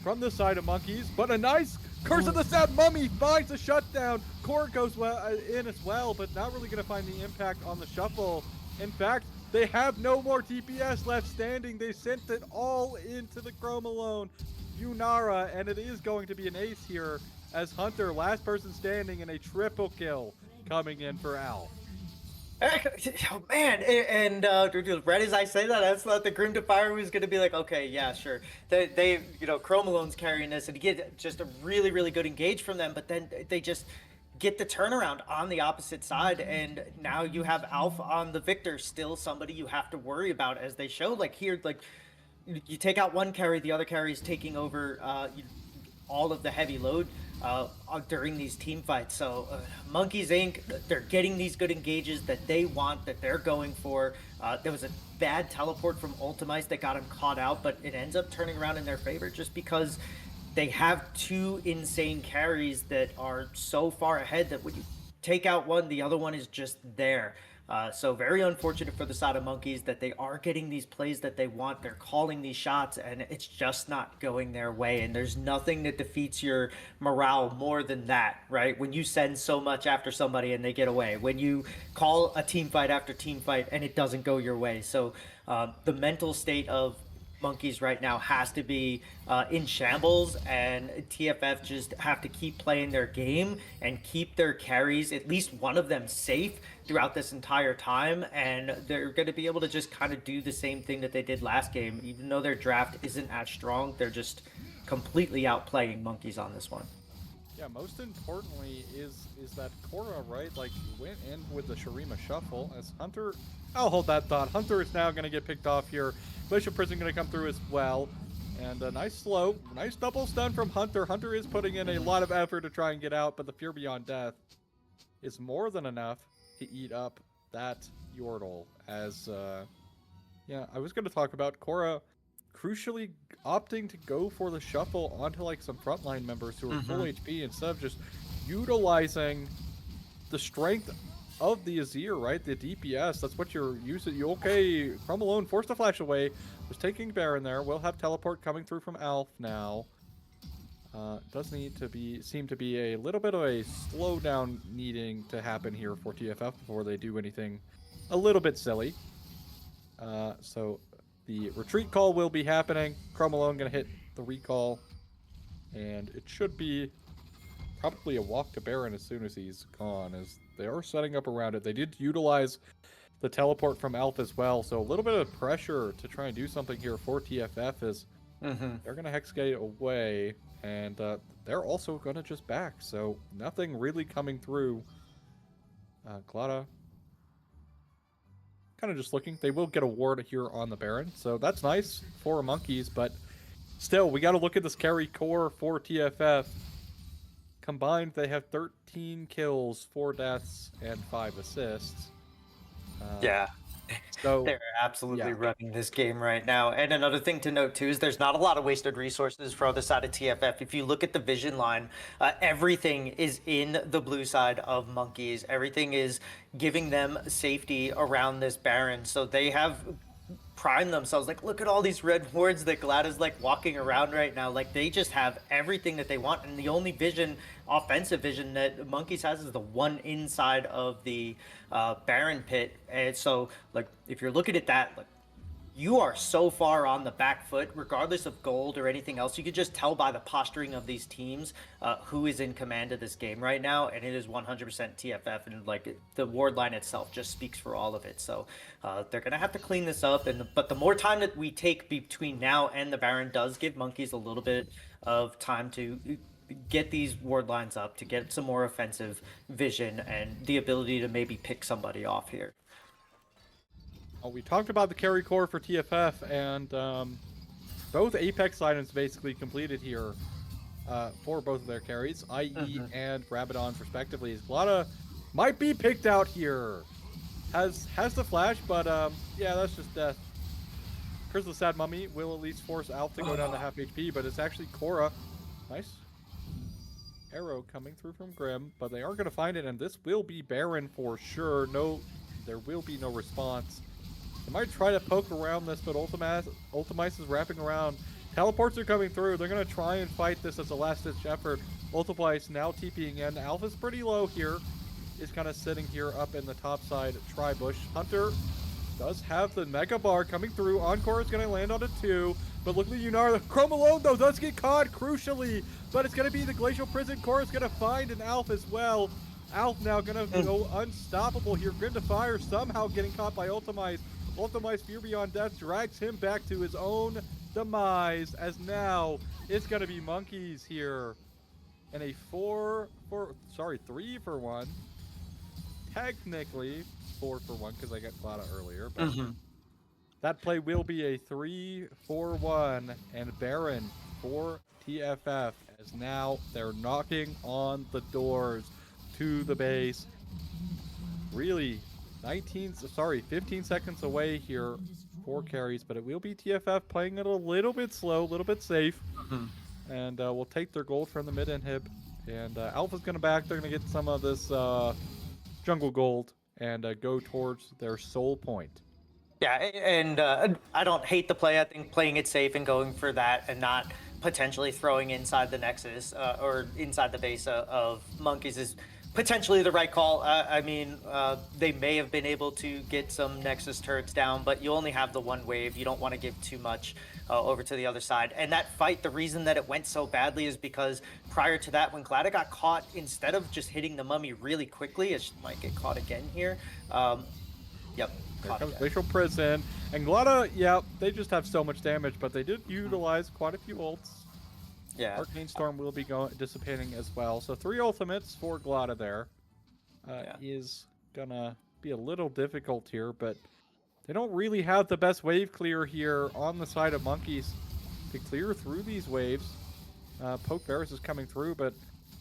from the side of Monkeys. But a nice Curse of the Sad Mummy finds a shutdown. Korra goes in as well, but not really going to find the impact on the shuffle. In fact, they have no more TPS left standing. They sent it all into the Chrome Alone Yunara, and it is going to be an ace here as Hunter, last person standing, in a triple kill coming in for Alf. Oh man, and right as I say that, I thought the Grim Defier was going to be like, okay, yeah, sure. They Chrome Alone's carrying this, and you get just a really, really good engage from them, but then they just get the turnaround on the opposite side, and now you have Alf on the Victor, still somebody you have to worry about, as they show. Like here, like you take out one carry, the other carry is taking over all of the heavy load during these team fights. So Monkeys Inc., they're getting these good engages that they want, that they're going for. There was a bad teleport from Ultimice that got him caught out, but it ends up turning around in their favor just because they have 2 insane carries that are so far ahead that when you take out one, the other one is just there. So very unfortunate for the side of Monkeys that they are getting these plays that they want. They're calling these shots, and it's just not going their way. And there's nothing that defeats your morale more than that, right? When you send so much after somebody and they get away. When you call a team fight after team fight and it doesn't go your way. So the mental state of Monkeys right now has to be in shambles, and TFF just have to keep playing their game and keep their carries, at least one of them, safe throughout this entire time, and they're going to be able to just kind of do the same thing that they did last game. Even though their draft isn't as strong, they're just completely outplaying Monkeys on this one. Yeah, most importantly is that Korra, right, like, went in with the Shurima shuffle as Hunter. I'll hold that thought. Hunter is now going to get picked off here. Glacial Prison going to come through as well. And a nice double stun from Hunter. Hunter is putting in a lot of effort to try and get out, but the Fear Beyond Death is more than enough to eat up that Yordle. As, yeah, I was going to talk about Korra crucially opting to go for the shuffle onto like some frontline members who are full HP instead of just utilizing the strength of the Azir, right? The DPS, that's what you're using. Okay, Chrome alone forced the flash away. Was taking Baron there. We'll have teleport coming through from Alf now. Does need to seem to be a little bit of a slowdown needing to happen here for TFF before they do anything a little bit silly. So the retreat call will be happening. Chrome alone gonna hit the recall, and it should be probably a walk to Baron as soon as he's gone, as they are setting up around it. They did utilize the teleport from Alf as well, so a little bit of pressure to try and do something here for TFF is they're going to Hexgate away, and they're also going to just back, so nothing really coming through. Glada kind of just looking. They will get a ward here on the Baron, so that's nice for Monkeys, but still, we got to look at this carry core for TFF. Combined, they have 13 kills, 4 deaths, and 5 assists. Yeah. So They're absolutely running this game right now. And another thing to note, too, is there's not a lot of wasted resources for other side of TFF. If you look at the vision line, everything is in the blue side of Monkeys. Everything is giving them safety around this Baron. So they have primed themselves. Like, look at all these red wards that Glad is like walking around right now. Like, they just have everything that they want. And the only vision, offensive vision, that Monkeys has is the one inside of the Baron pit. And so, like, if you're looking at that, like, you are so far on the back foot, regardless of gold or anything else. You could just tell by the posturing of these teams who is in command of this game right now, and it is 100% TFF, and like the ward line itself just speaks for all of it. So they're gonna have to clean this up, but the more time that we take between now and the Baron does give Monkeys a little bit of time to get these ward lines up, to get some more offensive vision and the ability to maybe pick somebody off here. We talked about the carry core for TFF, and both Apex items basically completed here for both of their carries, IE and Rabadon's respectively. Glada might be picked out here. Has the flash, but yeah, that's just death. Curse of the Sad Mummy will at least force Alf to go down to half HP, but it's actually Korra. Nice arrow coming through from Grim, but they are going to find it, and this will be Baron for sure. No, there will be no response. They might try to poke around this, but Ultimise is wrapping around. Teleports are coming through. They're going to try and fight this as a last-ditch effort. Ultimise now TPing in. Alpha's pretty low here. Is kind of sitting here up in the top side tri-bush. Hunter does have the Mega Bar coming through. Encore is going to land on a 2. But look at the Yunar. The Chrome alone, though, does get caught crucially. But it's going to be the Glacial Prison. Korra's going to find an Alf as well. Alf now going to go unstoppable here. Grim to Fire somehow getting caught by Ultimise. Ultimise Fear Beyond Death drags him back to his own demise, as now it's going to be Monkeys here. And a 3 for 1. Technically 4 for 1 because I got Glada earlier. But that play will be a 3 for 1. And Baron for TFF, as now they're knocking on the doors to the base. Really 15 seconds away here for carries, but it will be TFF playing it a little bit slow, a little bit safe. And we'll take their gold from the mid inhib. And Alpha's going to back. They're going to get some of this jungle gold and go towards their soul point. Yeah, and I don't hate the play. I think playing it safe and going for that and not potentially throwing inside the Nexus or inside the base of Monkeys is potentially the right call. I mean, they may have been able to get some Nexus turrets down, but you only have the one wave. You don't want to give too much over to the other side. And that fight, the reason that it went so badly is because prior to that, when Glada got caught, instead of just hitting the Mummy really quickly, it might get caught again here. Yep. Here comes Glacial Prison. And Glada, yeah, they just have so much damage, but they did utilize quite a few ults. Yeah. Arcane Storm will be dissipating as well. So 3 ultimates for Glada there. Is gonna be a little difficult here, but they don't really have the best wave clear here on the side of Monkeys to clear through these waves. Poke Varus is coming through, but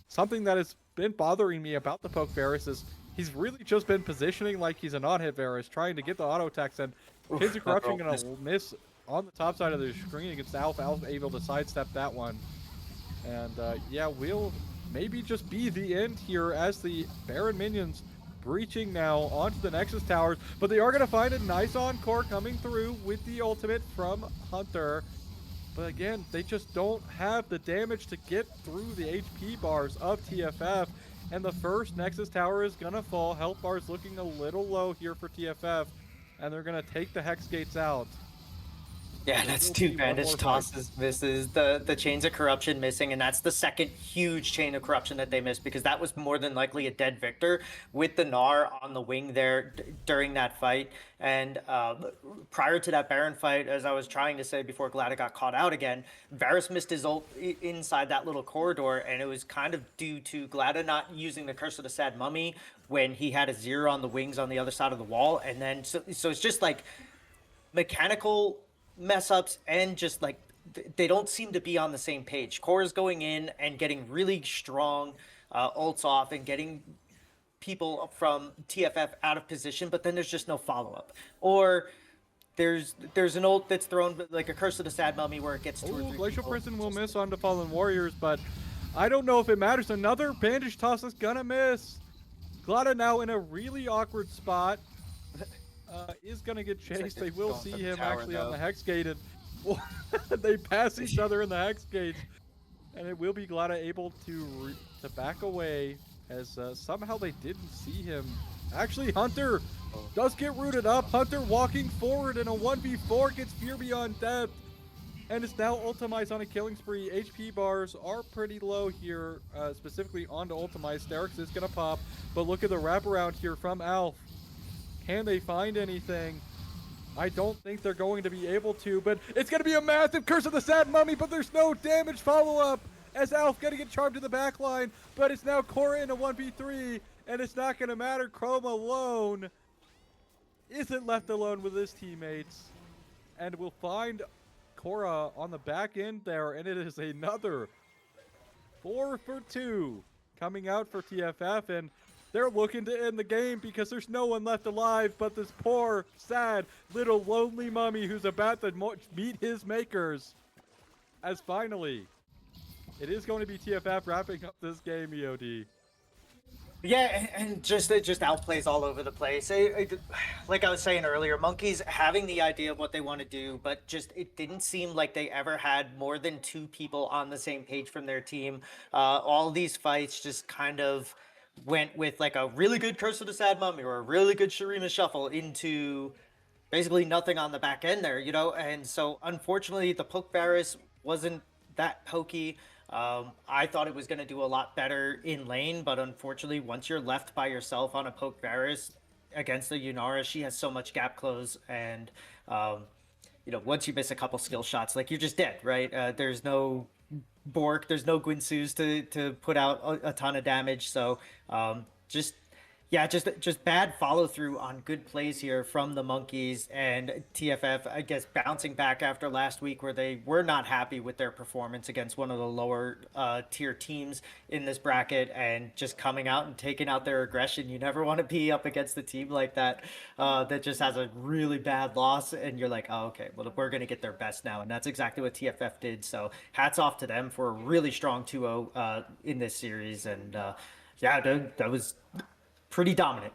something that has been bothering me about the Poke Varus is he's really just been positioning like he's a non-hit Varus, trying to get the auto attacks, and Kids of Corruption gonna miss on the top side of the screen against Alf. Alf able to sidestep that one. And yeah, we'll maybe just be the end here as the Baron minions breaching now onto the Nexus towers. But they are going to find a nice encore coming through with the ultimate from Hunter. But again, they just don't have the damage to get through the HP bars of TFF. And the first Nexus tower is going to fall. Health bar is looking a little low here for TFF. And they're going to take the Hex Gates out. Yeah, that's will two be one more bandage fight. tosses misses, the chains of corruption missing, and that's the second huge chain of corruption that they missed, because that was more than likely a dead Victor with the Gnar on the wing there during that fight. And prior to that Baron fight, as I was trying to say before Glada got caught out again, Varus missed his ult inside that little corridor, and it was kind of due to Glada not using the Curse of the Sad Mummy when he had a 0 on the wings on the other side of the wall. And then so it's just like mechanical mess ups, and just like they don't seem to be on the same page. Core's going in and getting really strong ults off and getting people from TFF out of position, but then there's just no follow up. Or there's an ult that's thrown like a Curse of the Sad Mummy where it gets 2 or 3 Glacial people. Prison will miss onto Fallen Warriors, but I don't know if it matters. Another bandage toss is gonna miss. Glada now in a really awkward spot. Is gonna get chased. They will see him actually on the Hex Gate, and they pass each other in the Hex Gate, and it will be Glada able to back away, as somehow they didn't see him. Actually, Hunter does get rooted up. Hunter walking forward in a 1v4 gets Fear Beyond Death, and is now ultimized on a killing spree. HP bars are pretty low here, specifically onto ultimized. Sterix is gonna pop, but look at the wraparound here from Alf. Can they find anything? I don't think they're going to be able to, but it's going to be a massive Curse of the Sad Mummy, but there's no damage follow-up as Alf going to get charmed to the back line, but it's now Cora in a 1v3, and it's not going to matter. Chrome alone isn't left alone with his teammates, and we'll find Cora on the back end there, and it is another 4 for 2 coming out for TFF, and they're looking to end the game because there's no one left alive but this poor, sad, little lonely mummy who's about to meet his makers. As finally, it is going to be TFF wrapping up this game, EOD. Yeah, and just outplays all over the place. Like I was saying earlier, Monkey's having the idea of what they want to do, but just it didn't seem like they ever had more than 2 people on the same page from their team. All these fights just kind of went with like a really good Curse of the Sad Mummy or a really good Shurima Shuffle into basically nothing on the back end there, you know? And so unfortunately the Poke Varus wasn't that pokey. I thought it was going to do a lot better in lane, but unfortunately once you're left by yourself on a Poke Varus against the Yunara, she has so much gap close, and you know, once you miss a couple skill shots, like you're just dead, right? There's no Bork, there's no Gwynsus to put out a ton of damage, so just bad follow through on good plays here from the Monkeys, and TFF, I guess, bouncing back after last week where they were not happy with their performance against one of the lower tier teams in this bracket, and just coming out and taking out their aggression. You never want to be up against a team like that that just has a really bad loss, and you're like, oh, okay, well, we're going to get their best now, and that's exactly what TFF did. So hats off to them for a really strong 2-0 in this series, and yeah, that was pretty dominant.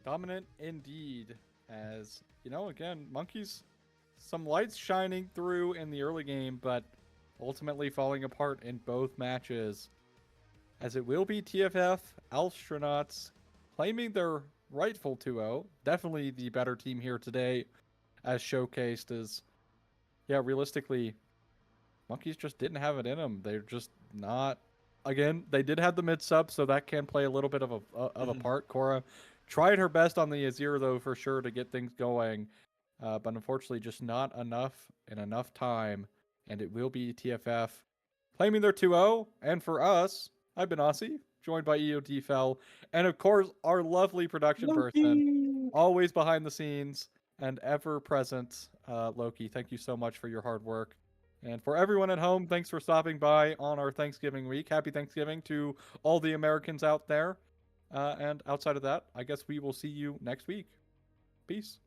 Dominant indeed. As, you know, again, Monkeys, some lights shining through in the early game, but ultimately falling apart in both matches. As it will be TFF ALFstronauts claiming their rightful 2-0. Definitely the better team here today, as showcased, as, yeah, realistically, Monkeys just didn't have it in them. They're just not. Again, they did have the mid sub, so that can play a little bit of a part. Cora tried her best on the Azir, though, for sure, to get things going, but unfortunately just not enough in enough time, and it will be TFF claiming their 2-0. And for us, I've been Aussie, joined by EOD Fell, and of course our lovely production person, always behind the scenes and ever present, Loki. Thank you so much for your hard work. And for everyone at home, thanks for stopping by on our Thanksgiving week. Happy Thanksgiving to all the Americans out there. And outside of that, I guess we will see you next week. Peace.